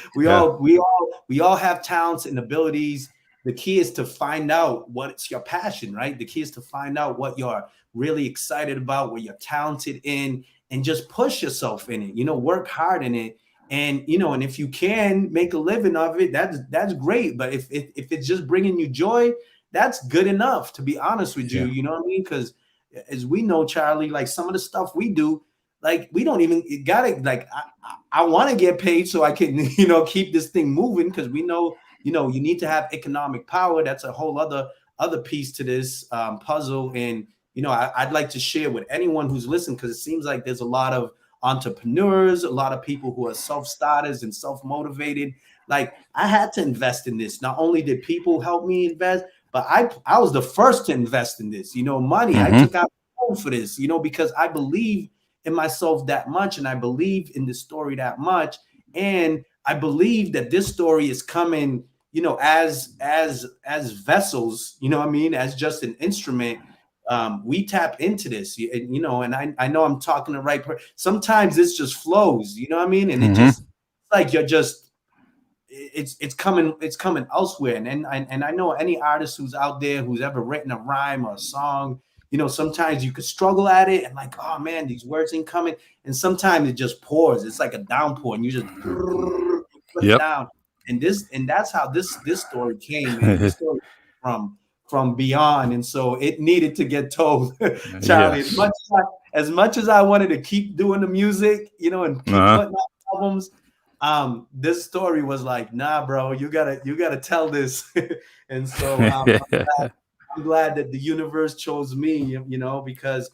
We all have talents and abilities. The key is to find out what's your passion, right? The key is to find out what you're really excited about, what you're talented in, and just push yourself in it. Work hard in it. And and if you can make a living of it, that's great. But if it's just bringing you joy, that's good enough, to be honest with you. You know what I mean? Because as we know, Charlie, like some of the stuff we do, like we don't even gotta, I want to get paid so I can keep this thing moving, because we know you need to have economic power. That's a whole other piece to this puzzle. And I'd like to share with anyone who's listening, because it seems like there's a lot of entrepreneurs, a lot of people who are self-starters and self-motivated. Like, I had to invest in this. Not only did people help me invest, but I was the first to invest in this, money. I took out loan for this, because I believe in myself that much, and I believe in the story that much. And I believe that this story is coming, as vessels, as just an instrument. We tap into this, and I know I'm talking the right person. Sometimes this just flows, and it just, like, you're just, it's coming elsewhere. And I know any artist who's out there who's ever written a rhyme or a song, sometimes you could struggle at it and like, oh man, these words ain't coming. And sometimes it just pours. It's like a downpour, and you just put it down. And that's how this story came, man. This story from beyond, and so it needed to get told. Charlie, as much as I wanted to keep doing the music, and keep putting out albums, this story was like, nah, bro, you gotta tell this. And so I'm glad that the universe chose me, because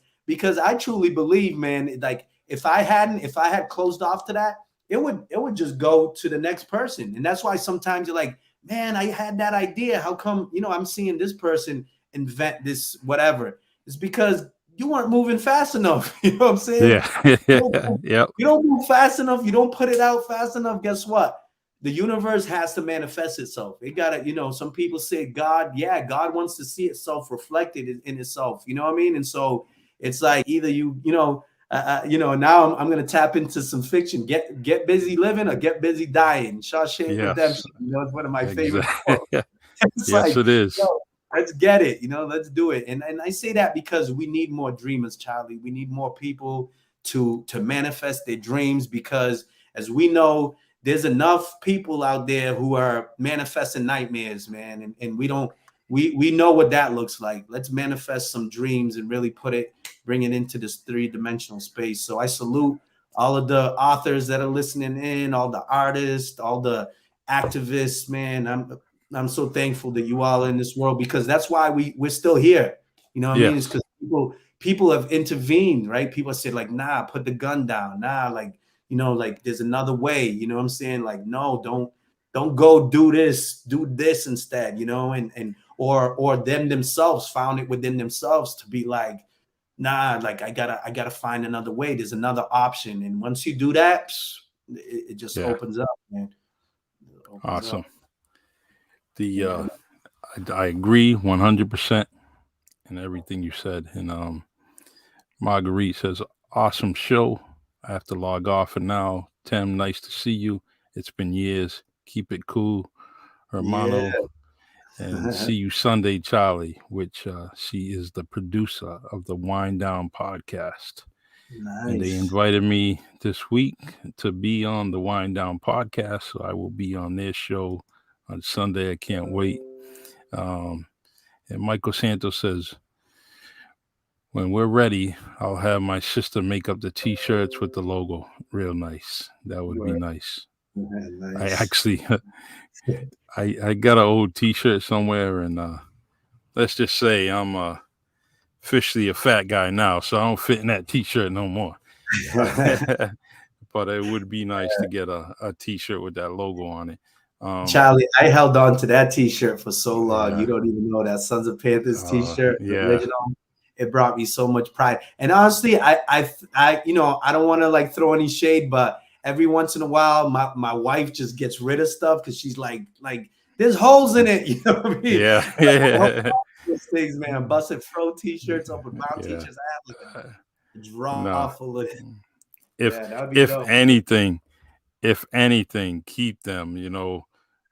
I truly believe, man, like if I had closed off to that, it would just go to the next person. And that's why sometimes you're like, man, I had that idea. How come, I'm seeing this person invent this, whatever? It's because you weren't moving fast enough. You know what I'm saying? You don't move fast enough. You don't put it out fast enough. Guess what? The universe has to manifest itself. It gotta, some people say God wants to see itself reflected in itself. You know what I mean? And so it's like either now I'm going to tap into some fiction. Get busy living or get busy dying. Shawshank Redemption. It's one of my favorite quotes. Yes, it is. Let's get it. Let's do it. And I say that because we need more dreamers, Charlie. We need more people to manifest their dreams, because as we know, there's enough people out there who are manifesting nightmares, man, and we know what that looks like. Let's manifest some dreams and really bring it into this 3-dimensional space. So I salute all of the authors that are listening in, all the artists, all the activists, man. I'm so thankful that you all are in this world, because that's why we're still here. You know what I mean? It's because people have intervened, right? People said like, nah, put the gun down. Nah, like, you know, like there's another way. You know what I'm saying? Like, no, don't go do this instead, you know, and or them themselves found it within themselves to be like, nah, like I gotta find another way. There's another option. And once you do that, it just opens up, man. Awesome. I agree 100% in everything you said. And Marguerite says, awesome show. I have to log off for now. Tem, nice to see you. It's been years. Keep it cool, hermano. Yeah. And see you Sunday, Charlie, which she is the producer of the Wind Down podcast. Nice. And they invited me this week to be on the Wind Down podcast. So I will be on their show on Sunday. I can't wait. And Michael Santos says, when we're ready, I'll have my sister make up the T-shirts with the logo. Real nice. That would be nice. Yeah, nice. I actually, I got an old T-shirt somewhere, and let's just say I'm officially a fat guy now, so I don't fit in that T-shirt no more. But it would be nice to get a T-shirt with that logo on it. Charlie, I held on to that T-shirt for so long. You don't even know that Sons of Panthers T-shirt, the original. It brought me so much pride. And honestly, I you know, I don't want to like throw any shade, but every once in a while, my wife just gets rid of stuff because she's like there's holes in it. You know what I mean? Yeah. Those things, man. Busted Fro T-shirts, Open Bound T-shirts. I have like a draw full of it. If anything, keep them. You know,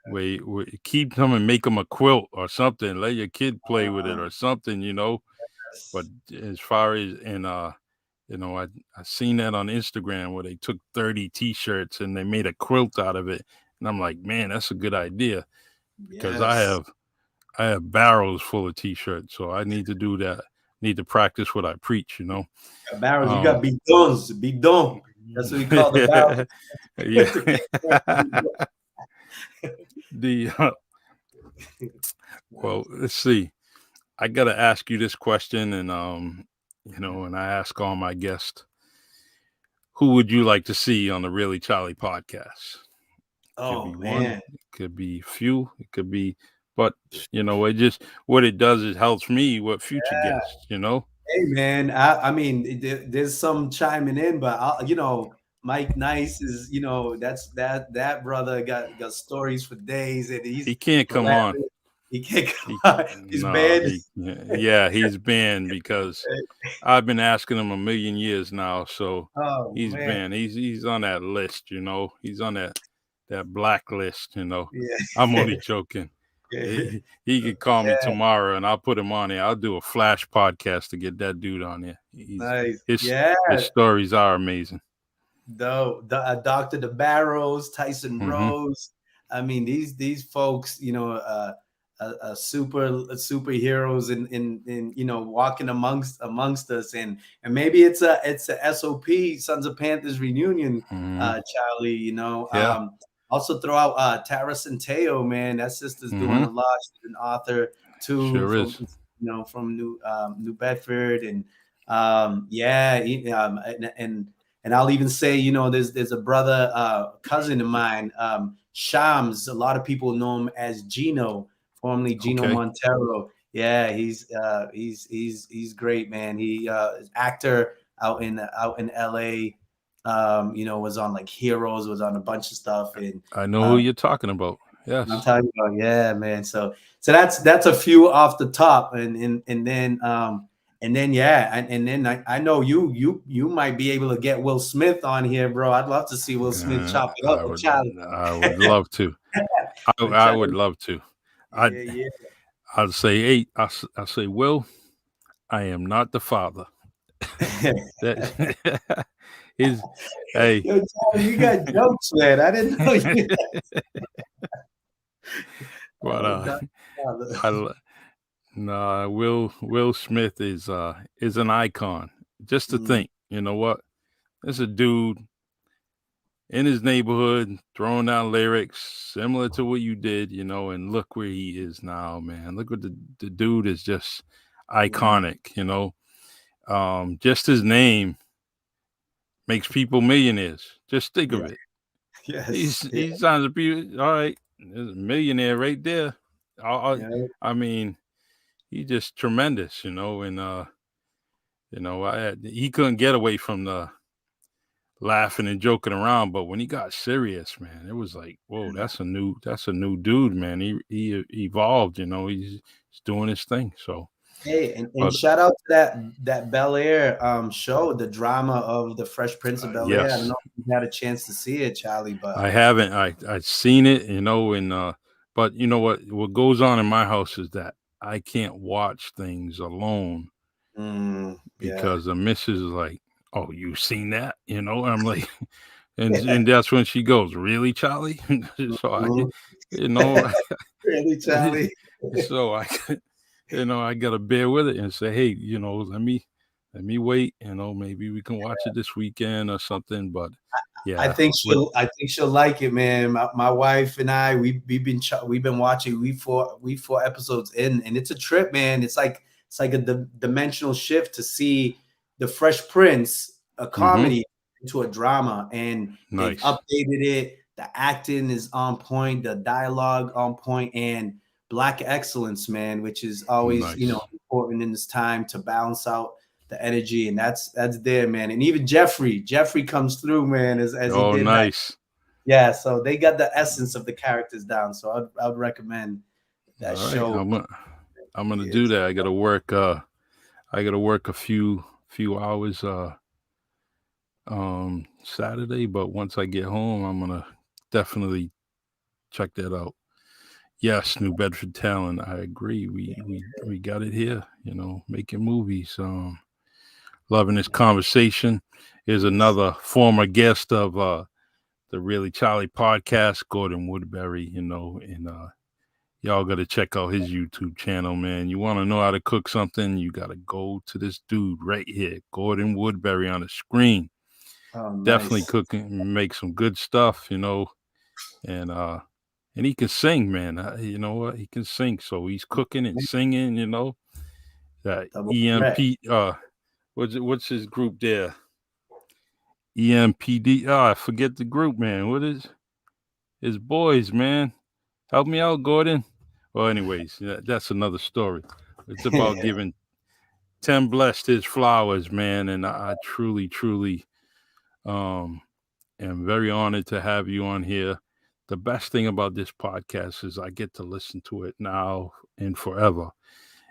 we keep them and make them a quilt or something. Let your kid play with it or something. You know. But as far as you know, I seen that on Instagram where they took 30 T-shirts and they made a quilt out of it, and I'm like, man, that's a good idea, because I have barrels full of T-shirts, so I need to do that. Need to practice what I preach, you know. Barrels, you got bidon. That's what we call the barrels. Well, let's see. I got to ask you this question, and you know, and I ask all my guests, who would you like to see on the Really Charlie podcast? Oh, man. It could be few. It could be, but you know, it just, what it does is helps me with future guests, you know? Hey, man. I mean, there's some chiming in, but you know, Mike Nice is, you know, that brother got stories for days, and he can't come on. He can't come on. He's banned. He's banned because I've been asking him a million years now. So he's banned. He's on that list, you know. He's on that blacklist, you know. Yeah. I'm only joking. He could call me tomorrow and I'll put him on there. I'll do a flash podcast to get that dude on there. Nice. His stories are amazing. Dr. DeBarros, Tyson Rose. I mean, these folks, you know, superheroes in you know, walking amongst us, and maybe it's a SOP Sons of Panthers reunion, Charlie, you know. Also throw out Tara Centeo, man. That sister's doing a lot. She's an author too. Sure is. You know, from New Bedford, and and I'll even say, you know, there's a brother, cousin of mine, Shams. A lot of people know him as Gino, formerly Gino Montero. Yeah, he's great, man. He is actor out in LA. You know, was on like Heroes, was on a bunch of stuff, and I know who you're talking about. Yes, I'm talking about. Yeah, man. So that's a few off the top, and then I know you might be able to get Will Smith on here, bro. I'd love to see Will Smith chop it up with Charlie. I would love to. I would love to. I'd say, hey, I say, Will, I am not the father. He's hey. Yo, Charlie, you got jokes, man. I didn't know you. But Godfather. Will Smith is an icon. Just to think, you know what? There's a dude in his neighborhood throwing down lyrics similar to what you did, you know, and look where he is now, man. Look what the dude is just iconic, you know. Just his name makes people millionaires. Just think of it. Yes. He sounds to be all right. There's a millionaire right there. Yeah. I mean, he's just tremendous, you know, and you know, he couldn't get away from the laughing and joking around, but when he got serious, man, it was like, whoa, that's a new dude, man. He evolved, you know, he's doing his thing. So Hey, and but shout out to that Bel Air show, the drama of the Fresh Prince of Bel Air. I don't yes, know if you had a chance to see it, Charlie, but I haven't. I've seen it, you know, and but you know what goes on in my house is that I can't watch things alone yeah. because the missus is like, oh, you seen that, you know? And I'm like, and that's when she goes, really, Charlie? So I, Mhm. you know, Really, Charlie? so I, you know, I gotta bear with it and say, hey, you know, let me wait, you know, maybe we can watch it this weekend or something. But I yeah, think she'll like it, man. My wife and I we've been watching we four episodes in, and it's a trip, man. It's like a dimensional shift to see the Fresh Prince, a mm-hmm, comedy, into a drama, and they've nice, updated it. The acting is on point, the dialogue on point, and black excellence, man, which is always nice. important in this time to balance out the energy, and that's there, man. And even Jeffrey comes through, man, as he Oh, did that. nice. Yeah, so they got the essence of the characters down. So I would recommend that All right, show. I'm gonna do It's that. I gotta work a few hours Saturday, but once I get home, I'm gonna definitely check that out. Yes, New Bedford talent. I agree. We got it here. You know, making movies. Loving this conversation. Here's another former guest of the Really Charlie podcast, Gordon Woodbury. You know, and y'all got to check out his YouTube channel, man. You want to know how to cook something? You got to go to this dude right here, Gordon Woodbury, on the screen. Definitely nice. cooking, make some good stuff. You know, and he can sing, man. You know what? He can sing. So he's cooking and singing, you know. That Double threat. EMP what's his group there? EMPD. Oh, I forget the group, man. What is his boys, man? Help me out, Gordon. Well, anyways, that's another story. It's about giving Tem Blessed his flowers, man. And I truly, truly am very honored to have you on here. The best thing about this podcast is I get to listen to it now and forever.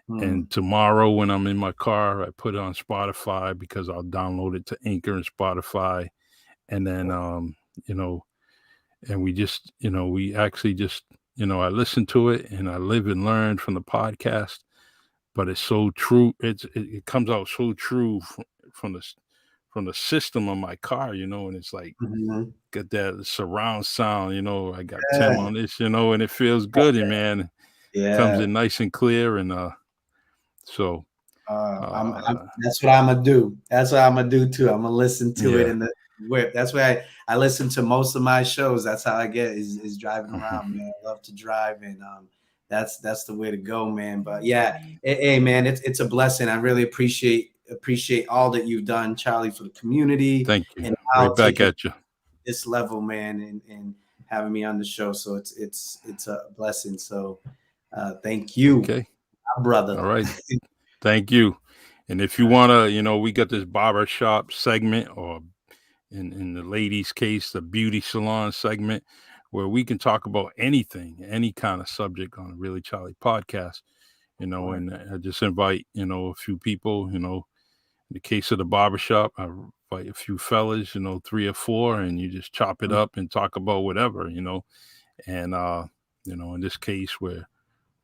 And tomorrow, when I'm in my car, I put it on Spotify because I'll download it to Anchor and Spotify. And then, you know, and we just, you know, we actually just, you know, I listen to it and I live and learn from the podcast. But it's so true. It comes out so true from the system of my car, you know, and it's like, got that surround sound, you know. I got Tim on this, you know, and it feels good, and man, comes Yeah. in nice and clear, and so That's what I'm gonna do. That's what I'm gonna do too. I'm gonna listen to it yeah. in the whip. That's why I listen to most of my shows. That's how I get is driving around, man. I love to drive, and that's the way to go, man. But yeah, hey, man, it's a blessing. I really appreciate all that you've done, Charlie, for the community, Thank you. and Right how back taking at you. this level, man, and having me on the show. So it's a blessing. So thank you, Okay. my brother. All right. Thank you. And if you want to, you know, we got this barbershop segment, or in the ladies' case, the beauty salon segment, where we can talk about anything, any kind of subject on a Really Charlie podcast, you know, and I just invite, you know, a few people, you know, in the case of the barbershop, I invite a few fellas, you know, 3 or 4, and you just chop it up and talk about whatever, you know, and, you know, in this case where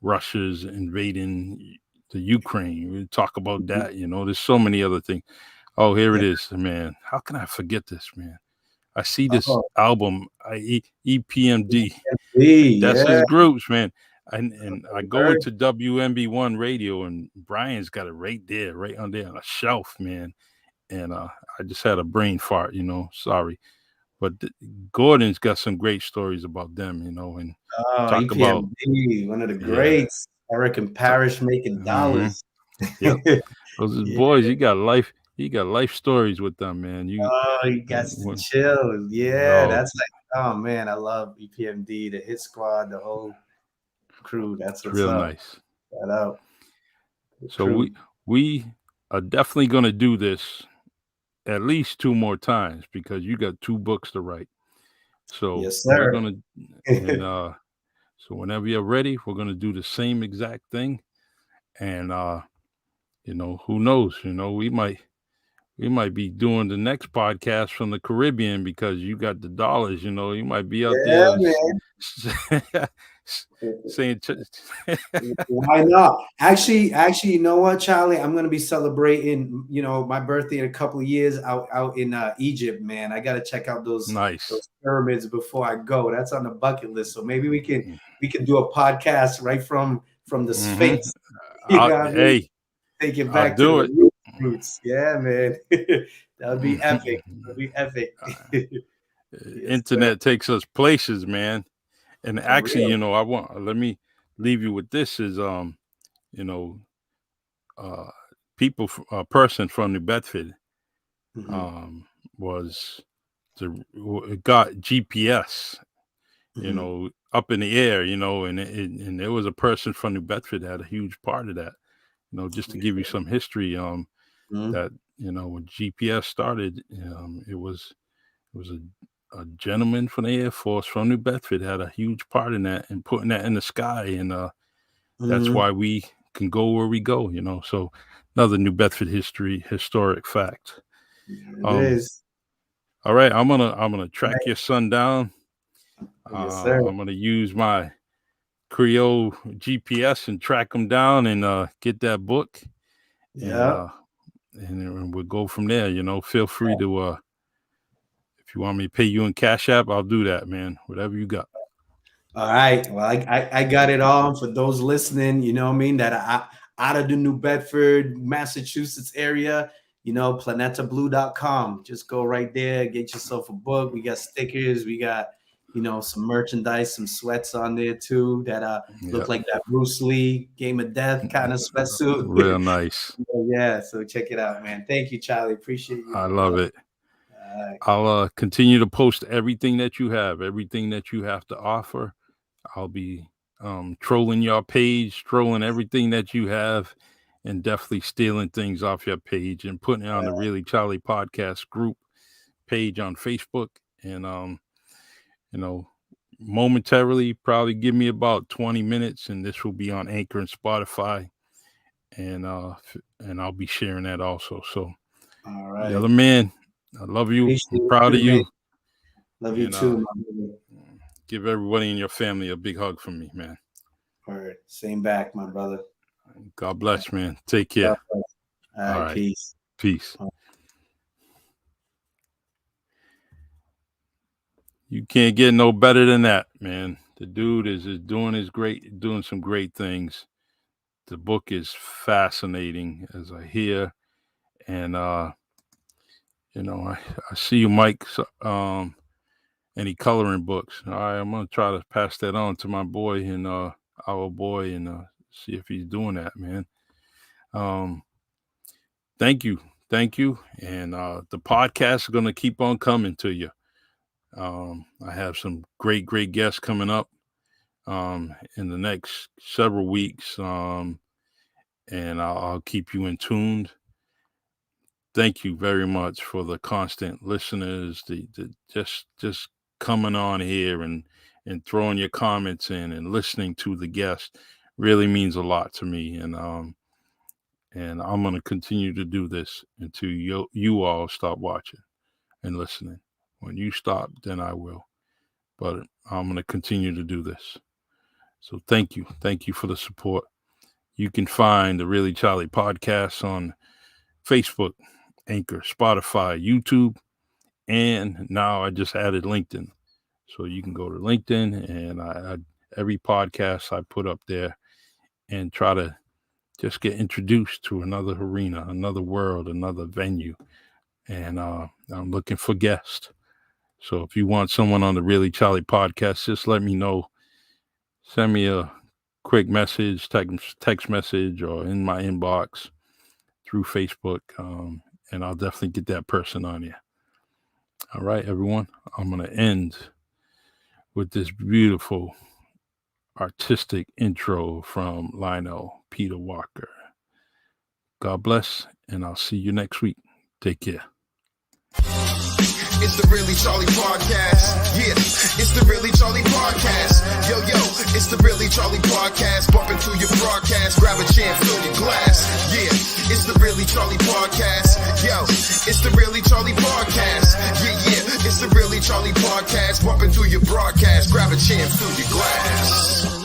Russia's invading the Ukraine, we talk about that, you know, there's so many other things. Oh, here it is, man. How can I forget this, man? I see this Oh, album, EPMD. That's yeah. his groups, man. And I go Very- into WMB1 radio, and Brian's got it right there, right on there on a shelf, man. And I just had a brain fart, sorry. But Gordon's got some great stories about them, and Oh, talk about, EPMD, one of the yeah. greats. Eric and Parrish making Mm-hmm. dollars. Yep. Those Yeah. boys, he got life stories with them, man. Oh, you got to When, chill. Yeah, oh, that's like, oh man, I love EPMD, the Hit Squad, the whole crew. That's it's what's real up. nice. Shout out. The So crew. we are definitely going to do this at least 2 more times because you got 2 books to write. So Yes, we're sir. gonna and so whenever you're ready, we're gonna do the same exact thing. And who knows? We might be doing the next podcast from the Caribbean because you got the dollars. You might be out Yeah, there man. saying, Why not? Actually, you know what, Charlie? I'm gonna be celebrating, my birthday in a couple of years out in Egypt, man. I gotta check out those nice. pyramids before I go. That's on the bucket list. So maybe we can do a podcast right from the Mm-hmm. Sphinx. You know what I mean? Hey, Take it I'll back to do it. the roots. Yeah, man. That would be epic. That would be epic. Yes, Internet takes us places, man. And for actually, real. let me leave you with this is you know, uh a person from New Bedford Mhm, was got GPS, mhm. up in the air, and there was a person from New Bedford that had a huge part of that. Just to give you some history, Mhm, that when GPS started, it was a gentleman from the Air Force from New Bedford had a huge part in that and putting that in the sky, and that's mhm. why we can go where we go. So another New Bedford historic fact. There it Um, is. all right, I'm gonna track your son down. Yes, sir. I'm gonna use my Creole GPS and track him down and get that book, and Yeah. we'll go from there. Feel free to if you want me to pay you in Cash App, I'll do that, man. Whatever you got. All right. Well, I got it all for those listening, you know what I mean, that are out of the New Bedford, Massachusetts area, planetablue.com. Just go right there, get yourself a book. We got stickers, we got, some merchandise, some sweats on there too that look Yep, like that Bruce Lee Game of Death kind of real sweatsuit. nice. Yeah, so check it out, man. Thank you, Charlie. Appreciate you, I my love brother. it. All right. I'll continue to post everything that you have, everything that you have to offer. I'll be trolling your page, trolling everything that you have, and definitely stealing things off your page and putting it on the Really Charlie Podcast group page on Facebook. And you know, momentarily, probably give me about 20 minutes, and this will be on Anchor and Spotify, and I'll be sharing that also. So, All the other right. man, I love you. Appreciate I'm it proud of too, man. you, Love you and too, my brother. give everybody in your family a big hug from me, man. All right. Same back, my brother. God bless, man. Take God care. bless. All All right. right. Peace. Peace. You can't get no better than that, man. The dude is doing some great things. The book is fascinating as I hear, and I see you, Mike. Any coloring books? All right, I'm gonna try to pass that on to my boy and our boy and see if he's doing that, man. Um, thank you, and the podcast is gonna keep on coming to you. I have some great guests coming up in the next several weeks, and I'll keep you in tuned. Thank you very much for the constant listeners, the just coming on here and throwing your comments in and listening to the guests really means a lot to me, and I'm going to continue to do this until you all stop watching and listening. When you stop, then I will, but I'm going to continue to do this. So thank you for the support. You can find the Really Charlie podcast on Facebook, Anchor, Spotify, YouTube, and now I just added LinkedIn. So you can go to LinkedIn, and every podcast I put up there and try to just get introduced to another arena, another world, another venue. And I'm looking for guests. So if you want someone on the Really Charlie podcast, just let me know. Send me a quick message, text message, or in my inbox through Facebook, and I'll definitely get that person on here. All right, everyone. I'm going to end with this beautiful artistic intro from Lionel Peter Walker. God bless, and I'll see you next week. Take care. It's the Really Charlie Podcast. Yeah, it's the Really Charlie Podcast. Yo, it's the Really Charlie Podcast. Bump into your broadcast, grab a chair, fill your glass. Yeah, it's the Really Charlie Podcast. Yo, it's the Really Charlie Podcast. Yeah, it's the Really Charlie Podcast. Bump into your broadcast, grab a chair, fill your glass.